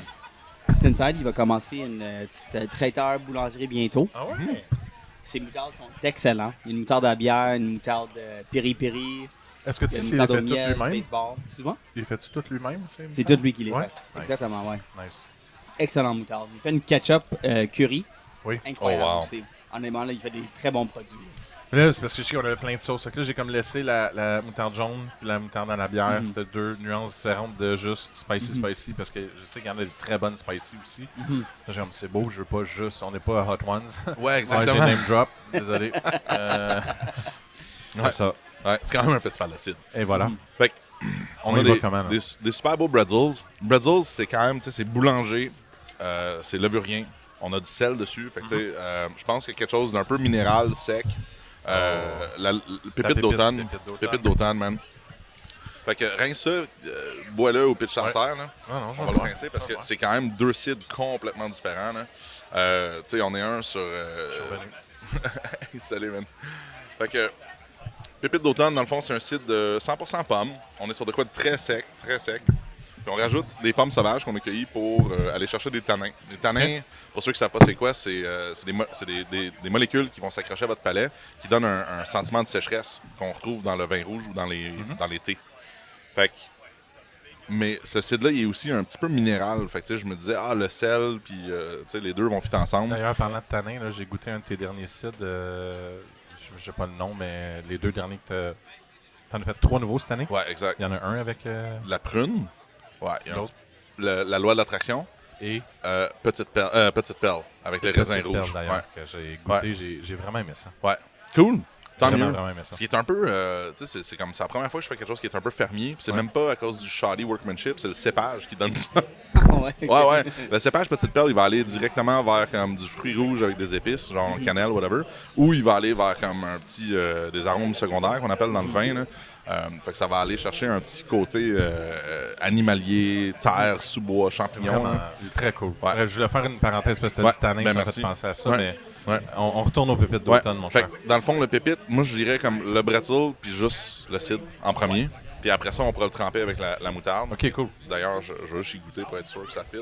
petit inside, il va commencer une petite traiteur boulangerie bientôt. Ah ouais? Ses moutardes sont excellents. Il y a une moutarde à bière, une moutarde piri-piri, Est-ce que il tu y a sais une s'il moutarde fait au tout miel, lui-même? baseball. Excuse-moi? Il fait tout lui-même? C'est tout lui qui les Ouais. fait. Nice. Exactement, ouais. Nice. Excellent moutarde. Il fait une ketchup curry. Oui. Incroyable Oh, wow. aussi. Honnêtement, là, il fait des très bons produits. Mais là, c'est parce que je sais qu'on avait plein de sauces. Fait que là, j'ai comme laissé la moutarde jaune puis la moutarde dans la bière. Mhm. C'était deux nuances différentes de juste spicy parce que je sais qu'il y en a des très bonnes spicy aussi. Mhm. Là, j'ai comme, c'est beau, je veux pas juste. On n'est pas à Hot Ones. Ouais, Ouais, j'ai exactement. name drop. Désolé. C'est Ouais. ça. Ouais, c'est quand même un festival de cidre. Et voilà. Fait que, On on a y va des, comment, là? des super beaux bretzels. Bretzels, c'est quand même, tu sais, c'est boulanger, c'est levurien. On a du sel dessus. Fait que, tu sais, je pense qu'il y a quelque chose d'un peu minéral, sec. La pépite d'automne. Pépite d'automne, man. Fait que rince ça, bois-le au pitch Ouais. terre, là. Non, non, On va le rincer parce que c'est quand même deux cidres complètement différents, là. Tu sais, on est un sur... Salut, man. Fait que... Pépite d'automne, dans le fond, c'est un cidre de 100% pommes. On est sur de quoi de très sec, très sec. Puis on rajoute des pommes sauvages qu'on a cueillies pour aller chercher des tanins. Les tanins, pour ceux qui ne savent pas c'est quoi, c'est des molécules qui vont s'accrocher à votre palais, qui donnent un sentiment de sécheresse qu'on retrouve dans le vin rouge ou dans les thés. Fait que, mais ce cidre-là, il est aussi un petit peu minéral. Fait que, tu sais, je me disais, le sel, puis tu sais, les deux vont fit ensemble. D'ailleurs, parlant de tanin, là, j'ai goûté un de tes derniers cidres. Je sais pas le nom, mais les deux derniers que t'en as fait 3 nouveaux cette année. Ouais, exact. Il y en a un avec. La prune, ouais, il y a un L'autre. la loi de l'attraction. Et. Petite perle, avec les C'est raisins Petite Perle, rouges. d'ailleurs, que j'ai goûté. J'ai vraiment aimé ça. Ouais. Cool. Tant Vraiment, mieux. vraiment aimé ça. Ce qui est un peu, tu sais, c'est comme c'est la première fois que je fais quelque chose qui est un peu fermier. Puis c'est Ouais. même pas à cause du shoddy workmanship, c'est le cépage qui donne ça. Ouais. Ouais. Le cépage Petite Perle, il va aller directement vers comme du fruit rouge avec des épices, genre cannelle, whatever. Ou il va aller vers comme un petit, des arômes secondaires qu'on appelle dans le vin, là. Fait que ça va aller chercher un petit côté animalier, terre, sous-bois, champignons. Vraiment, Là. très cool. Ouais. Bref, je voulais faire une parenthèse parce que Ouais, t'as dit tanin, ben ça m'a merci. fait penser à ça, Ouais. mais Ouais. on retourne aux pépites Ouais. d'automne, mon Fait cher. que, dans le fond, le pépite, moi je dirais comme le bretzel puis juste le cidre en premier. Puis après ça, on pourra le tremper avec la moutarde. Ok, cool. D'ailleurs, je veux juste y goûter pour être sûr que ça fit.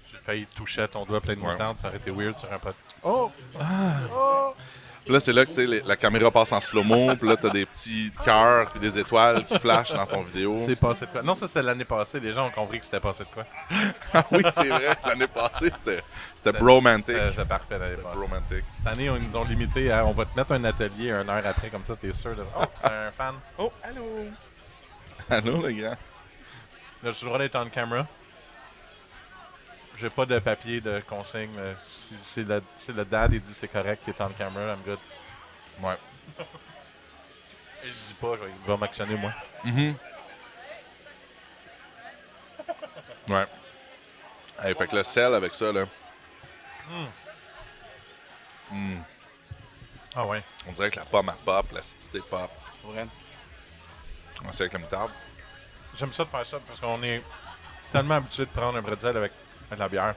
J'ai failli toucher à ton doigt plein de Ouais. moutarde, ça aurait été weird sur un pot. Oh! Puis là, c'est là que tu sais, la caméra passe en slow-mo, puis là, t'as des petits cœurs puis des étoiles qui flashent dans ton vidéo. C'est passé de quoi? Non, ça, c'était l'année passée. Les gens ont compris que c'était passé de quoi. Ah oui, c'est vrai. L'année passée, c'était bromantic. C'était parfait l'année C'était passée. bromantic. Cette année, ils nous ont limité à on va te mettre un atelier 1 heure après, comme ça, t'es sûr de. Oh, un fan. Oh, allô! Allô, les gars? Là, je suis le droit d'être on camera. J'ai pas de papier de consigne, mais si le dad il dit c'est correct qu'il est on camera, I'm good. Ouais. Il le dit pas, il va m'actionner moi. Mhm. Ouais. Hey, fait que le sel avec ça, là. Ah ouais. On dirait que la pomme, elle pop, l'acidité pop. Vrai. On sait avec la moutarde. J'aime ça de faire ça parce qu'on est tellement habitué de prendre un bretzel avec de la bière.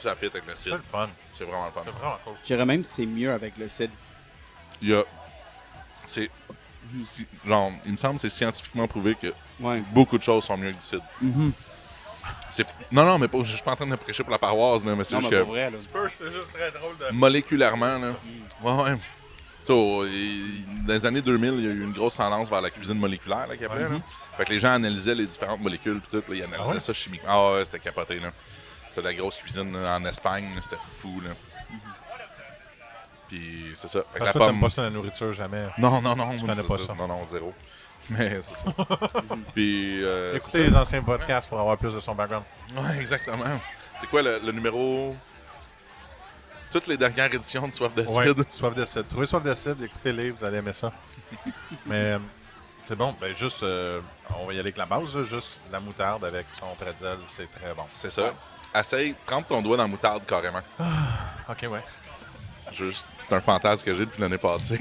Ça fit avec le C'est cidre. le fun. C'est vraiment le fun. C'est vraiment cool. Je dirais même que c'est mieux avec le cidre. Il y a. C'est. Genre, il me semble que c'est scientifiquement prouvé que Ouais. beaucoup de choses sont mieux que du cidre. Non, mais je suis pas en train de prêcher pour la paroisse, là, mais c'est Non, juste mais que. pour vrai, là. C'est juste très drôle de. Moléculairement, là. Ouais. Tu sais, dans les années 2000, il y a eu une grosse tendance vers la cuisine moléculaire, là, qu'il appelait, là. Fait que les gens analysaient les différentes molécules, puis tout, là, ils analysaient ça chimiquement. Ah ouais, c'était capoté, là. C'était de la grosse cuisine là, en Espagne, là, c'était fou, là. Puis c'est ça. Fait que Parce que la t'aimes pomme. pas ça la nourriture jamais. Non, Je connais c'est pas ça. Non, zéro. Mais c'est ça. Puis. Écoutez c'est les anciens podcasts pour avoir plus de son background. ça. Ouais, exactement. C'est quoi le numéro. Toutes les dernières éditions de Soif de Ouais, Cidre. Soif de cidre. Trouvez Soif de cidre, écoutez-les, vous allez aimer ça. Mais c'est bon, ben juste, on va y aller avec la base, là, juste la moutarde avec son pretzel, c'est très bon. C'est ça. Essaye, trempe ton doigt dans la moutarde carrément. Ok, ouais. C'est un fantasme que j'ai depuis l'année passée.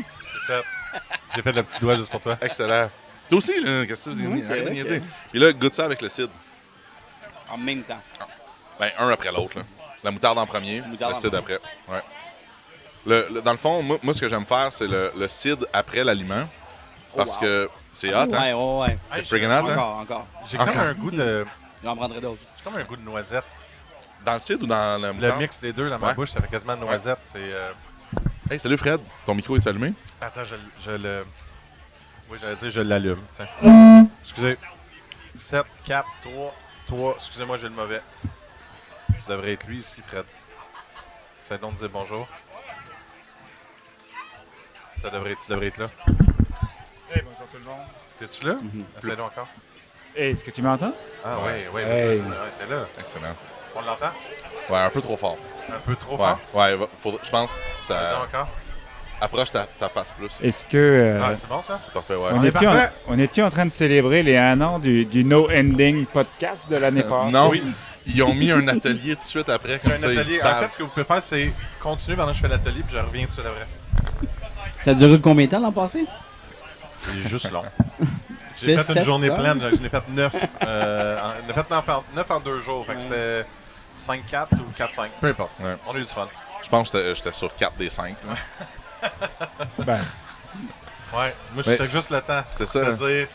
J'ai fait le petit doigt juste pour toi. Excellent. Toi aussi, là, qu'est-ce que tu dis? Arrête de ok. niaiser. Puis là, goûte ça avec le cidre. En même temps. Ben, un après l'autre, là. La moutarde en premier, Moutarde le en cidre après. Ouais. Dans le fond, moi, ce que j'aime faire, c'est le cidre après l'aliment. Parce wow. que c'est hot, hein? Ouais. C'est Hey, friggin' hot, hein? Encore. J'ai comme Encore. un goût de. J'en prendrai d'autres. J'ai comme un goût de noisette. Dans le cidre ou dans la Le moutarde? mix des deux dans ma Ouais. bouche, ça fait quasiment de noisette. C'est. Hey, salut Fred. Ton micro est allumé? Attends, je le. Oui, j'allais dire, je l'allume. Tiens. Excusez. 7, 4, 3. Excusez-moi, j'ai le mauvais. Ça devrait être lui ici, Fred. C'est le nom de dire bonjour. Tu devrais être là. Hey, bonjour tout le monde. T'es-tu là? Essaye-le encore. Hey, est-ce que tu m'entends? Ah oui, Hey. t'es là. Excellent. On l'entend? Ouais, un peu trop fort. Un peu trop Ouais, fort? ouais, je pense que Non, ça encore? approche ta face plus. Est-ce que Ah, c'est bon ça? C'est parfait, ouais. on est était parfait. on était en train de célébrer les 1 an du No Ending podcast de l'année passée? Non, Oui. ils ont mis un atelier tout de suite après, comme J'ai un ça, atelier. ils En savent. fait, ce que vous pouvez faire, c'est continuer pendant que je fais l'atelier, puis je reviens tout de suite après. Ça a duré combien de temps l'an passé? C'est juste long. J'ai fait une journée pleine, je n'ai fait 9. On a fait 9 en 2 jours. Fait que c'était 5-4 ou 4-5. Peu importe. Ouais. On a eu du fun. Je pense que j'étais sur 4 des 5. Ben, Ouais. Moi, je Ouais. check juste le temps. C'est ça. De dire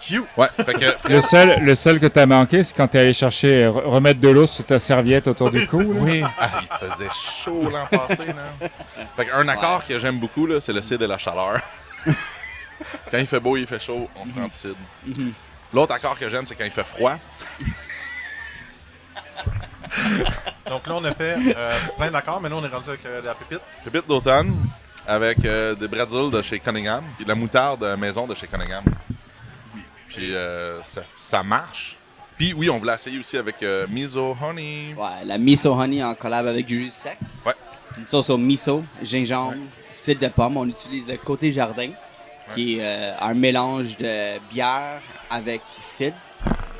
Q. Ouais, fait que le seul que t'as manqué, c'est quand t'es allé chercher, remettre de l'eau sur ta serviette autour du cou. là. oui, il faisait chaud l'an passé. Là. Fait qu'un accord que j'aime beaucoup, là, c'est le cidre et la chaleur. Quand il fait beau, il fait chaud, on prend du cidre. L'autre accord que j'aime, c'est quand il fait froid. Donc là, on a fait plein d'accords. Maintenant, on est rendu avec la pépite. Pépite d'automne avec des bretzels de chez Cunningham puis de la moutarde maison de chez Cunningham. Puis ça marche. Puis oui, on voulait essayer aussi avec miso honey. Ouais, la miso honey en collab avec du jus sec. Ouais. Une sauce au miso, gingembre, cidre de pomme. On utilise le côté jardin, qui est un mélange de bière avec cidre,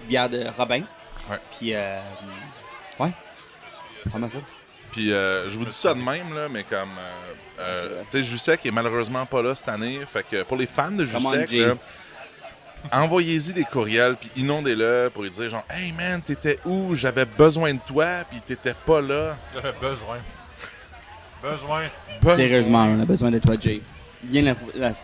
bière de Robin. Ouais. Puis, ouais. Comment ça? Puis je vous dis ça de même, là, mais comme. Tu sais, Jus Sec est malheureusement pas là cette année. Fait que pour les fans de Jus Come on, Sec, Jay. là, envoyez-y des courriels, puis inondez-le pour lui dire genre, hey man, t'étais où? J'avais besoin de toi, puis t'étais pas là. J'avais besoin. Besoin. Besoin. Sérieusement, on a besoin de toi, Jay. Bien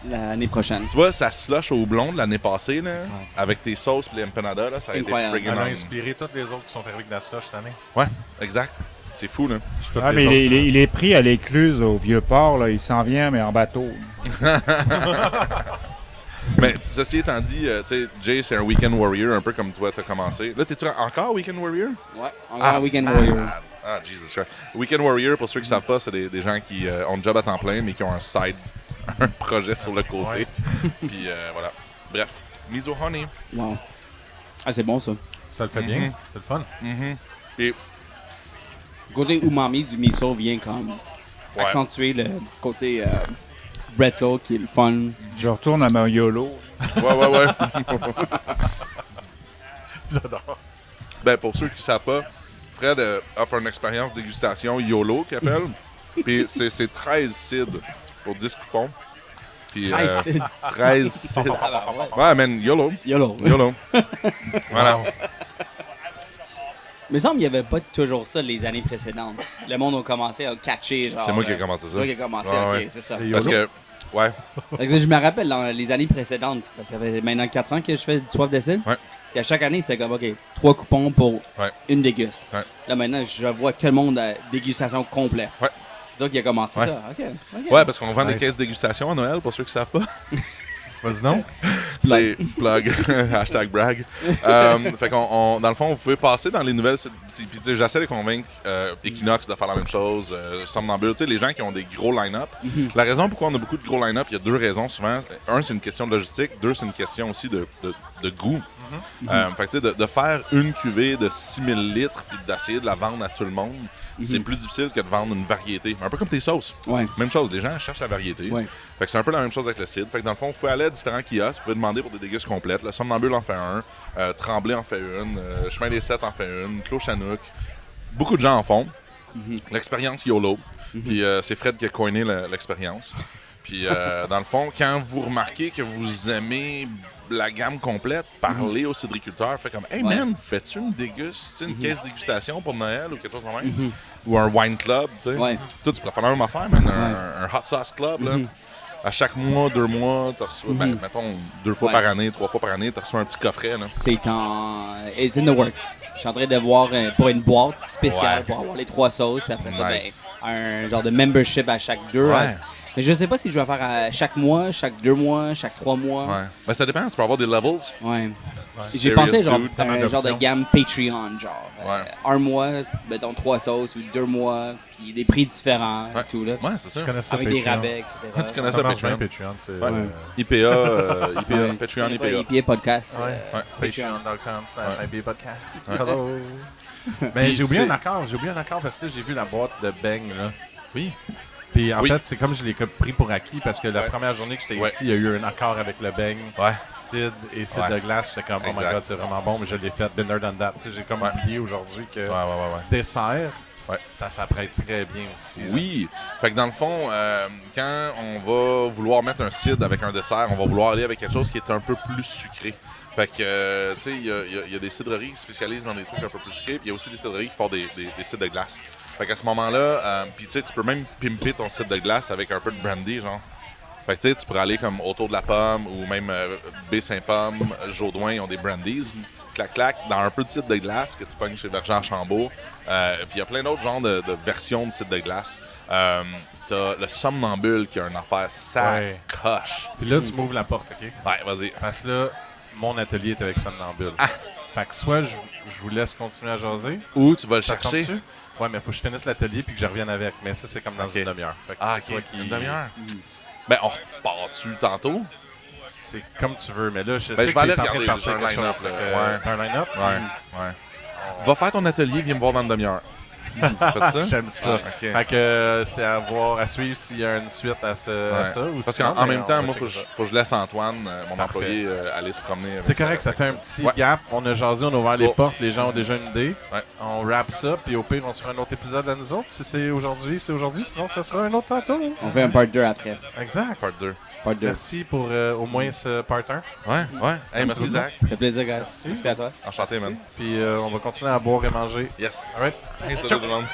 l'année prochaine. Tu vois, ça slush au houblon de l'année passée, là, avec tes sauces et les empanadas, là, ça a Incroyable. été Elle friggin' a on. inspiré tous les autres qui sont arrivés avec Nassa cette année. Ouais, exact. C'est fou, là. Toutes Ah, les mais autres. il est pris à l'écluse au Vieux-Port. Là. Il s'en vient, mais en bateau. Mais ceci étant dit, tu sais, Jay, c'est un weekend warrior, un peu comme toi, t'as commencé. Là, t'es-tu encore weekend warrior? Ouais, encore un Weekend Warrior. Ah, Jesus Christ. Weekend warrior, pour ceux qui ne savent pas, c'est des gens qui ont un job à temps plein, mais qui ont un side, un projet sur le côté. Ouais. Puis voilà. Bref, miso honey. Wow. Ah, c'est bon ça. Ça le fait bien. C'est le fun. Et Le côté umami du miso vient comme Ouais. accentuer le côté bretzel qui est le fun. Je retourne à mon YOLO. ouais. J'adore. Ben, pour ceux qui ne savent pas, Fred offre une expérience dégustation YOLO qu'il appelle. Puis c'est 13 cides pour 10 coupons. Puis, 13 cides. Ouais, man, YOLO. YOLO. YOLO. Voilà. Mais il semble qu'il n'y avait pas toujours ça les années précédentes. Le monde a commencé à catcher. genre, C'est moi qui ai commencé ça. C'est toi qui a commencé, Ouais, ok, ouais. c'est ça. Et Parce que, ouais. Fait que je me rappelle dans les années précédentes, parce que ça fait maintenant 4 ans que je fais du soif de cidre. Ouais. Et à chaque année, c'était comme, OK, 3 coupons pour Ouais. une déguste. Ouais. Là, maintenant, je vois tout le monde à dégustation complète. Ouais. C'est toi qui a commencé Ouais. ça. OK. Ouais, parce qu'on vend des Nice. caisses dégustation à Noël, pour ceux qui ne savent pas. Vas-y donc. C'est plug. Hashtag brag. Fait qu'on, dans le fond, vous pouvez passer dans les nouvelles. Puis, tu sais, j'essaie de convaincre Equinox de faire la même chose. Somnambule, tu sais, les gens qui ont des gros line-up. La raison pourquoi on a beaucoup de gros line-up, il y a 2 raisons souvent. Un, c'est une question de logistique. 2, c'est une question aussi de goût. Fait que, tu sais, de faire une cuvée de 6000 litres puis d'essayer de la vendre à tout le monde, c'est plus difficile que de vendre une variété. Un peu comme tes sauces. Ouais. Même chose, les gens cherchent la variété. Ouais. Fait que c'est un peu la même chose avec le cidre. Fait que dans le fond, vous pouvez aller à différents kiosques, vous pouvez demander pour des dégustes complètes. Le Somnambule en fait un, Tremblay en fait une, Chemin des Sept en fait une, Clos Chanouk. Beaucoup de gens en font. L'expérience YOLO. Puis c'est Fred qui a coiné l'expérience. Puis dans le fond, quand vous remarquez que vous aimez la gamme complète, parlez au cidriculteur, fait comme « Hey Ouais. man, fais-tu une déguste, tu sais, une caisse dégustation pour Noël ou quelque chose comme ça? Ou un wine club, tu sais. Ouais. Toi, tu pourrais faire la même affaire, man, un hot sauce club, là. À chaque mois, 2 mois, tu reçois, ben, mettons, 2 fois Ouais. par année, 3 fois par année, tu reçois un petit coffret, là. C'est en... It's in the works. Je suis en train de voir pour une boîte spéciale Ouais. pour avoir les 3 sauces. Puis après ça, Nice. ben, un genre de membership à chaque 2. Ouais. Mais je sais pas si je vais faire à chaque mois, chaque 2 mois, chaque 3 mois. Ouais. Ben, ça dépend, tu peux avoir des levels. Ouais. J'ai Serious pensé genre dude, à mal un genre de d'options. gamme Patreon, genre. Ouais. Un mois, mettons 3 sauces ou 2 mois, puis des prix différents Ouais. et tout là. Ouais, c'est ça. Je connais ça, Avec des Patreon. rabais, etc. Tu connais Ça ça, marche bien, Patreon? Patreon. C'est, Ouais. IPA, Ouais. Patreon, Pas IPA. IPA podcast. Ouais. Ouais. Patreon.com/IPPodcast. Ouais. Hello. Puis Mais j'ai oublié c'est- un accord. J'ai oublié un accord parce que là, j'ai vu la boîte de Bang, là. Oui. Puis en Oui. fait, c'est comme je l'ai pris pour acquis parce que la Ouais. première journée que j'étais Ouais. ici, il y a eu un accord avec le Bang. Ouais. Cidre et cidre Ouais. de glace. J'étais comme, oh my Exact. god, c'est vraiment bon, mais je l'ai fait. Been there, done that. Tu sais, j'ai comme Ouais. oublié aujourd'hui que Ouais. dessert, Ouais. ça s'apprête très bien aussi. là. Oui. Fait que dans le fond, quand on va vouloir mettre un cidre avec un dessert, on va vouloir aller avec quelque chose qui est un peu plus sucré. Fait que, tu sais, il y a des cidreries qui spécialisent dans des trucs un peu plus sucrés, puis il y a aussi des cidreries qui font des cidres de glace. Fait qu'à ce moment-là, puis tu sais, tu peux même pimper ton cidre de glace avec un peu de brandy, genre. Fait que tu sais, tu pourrais aller comme autour de la pomme ou même Baie-Saint-Pomme, Jodoin, ils ont des brandies. Clac, dans un peu de cidre de glace que tu pognes chez Berger-Archambault. Puis il y a plein d'autres genres de versions de cidre de glace. T'as le Somnambule qui a une affaire Ouais. coche. Puis là, tu m'ouvres la porte, OK? Ouais, vas-y. Parce que là, mon atelier est avec Somnambule. Fait que soit je vous laisse continuer à jaser. Où tu vas le Ça chercher? tente-tu? Ouais, mais faut que je finisse l'atelier puis que je revienne avec. Mais ça, c'est comme dans Ok. une demi-heure. Fait que Ah, c'est ok. toi qui- Une demi-heure. Ben, on repart dessus tantôt. C'est comme tu veux, mais là, je Ben, sais je vais que aller t'es en train de regarder, partir j'ai un quelque line-up, chose. là. Fait que, Ouais. T'as un line-up? Ouais. Va faire ton atelier, viens me voir dans une demi-heure. Faites ça? J'aime ça. Ok. Fait que c'est à voir, à suivre s'il y a une suite à, à ça. Ou Parce sinon, qu'en ben, même on temps, va moi, checker faut ça. que je laisse Antoine, mon Parfait. employé, aller se promener. avec C'est correct, ça Fait fait un petit Ouais. gap. On a jasé, on a ouvert les Oh. portes, les gens ont déjà une idée. Ouais. On wrap ça, puis au pire, on se fera un autre épisode à nous autres. Si c'est aujourd'hui, sinon ça sera un autre tantôt. On fait un part 2 après. Exact. Part 2. Part 2. Merci pour au moins ce part 1. Ouais. Hey, merci, beaucoup. Zach. Ça fait plaisir, guys. Merci à toi. Enchanté, man. Puis on va continuer à boire et manger. Yes. All right. Hey, salut tout le monde.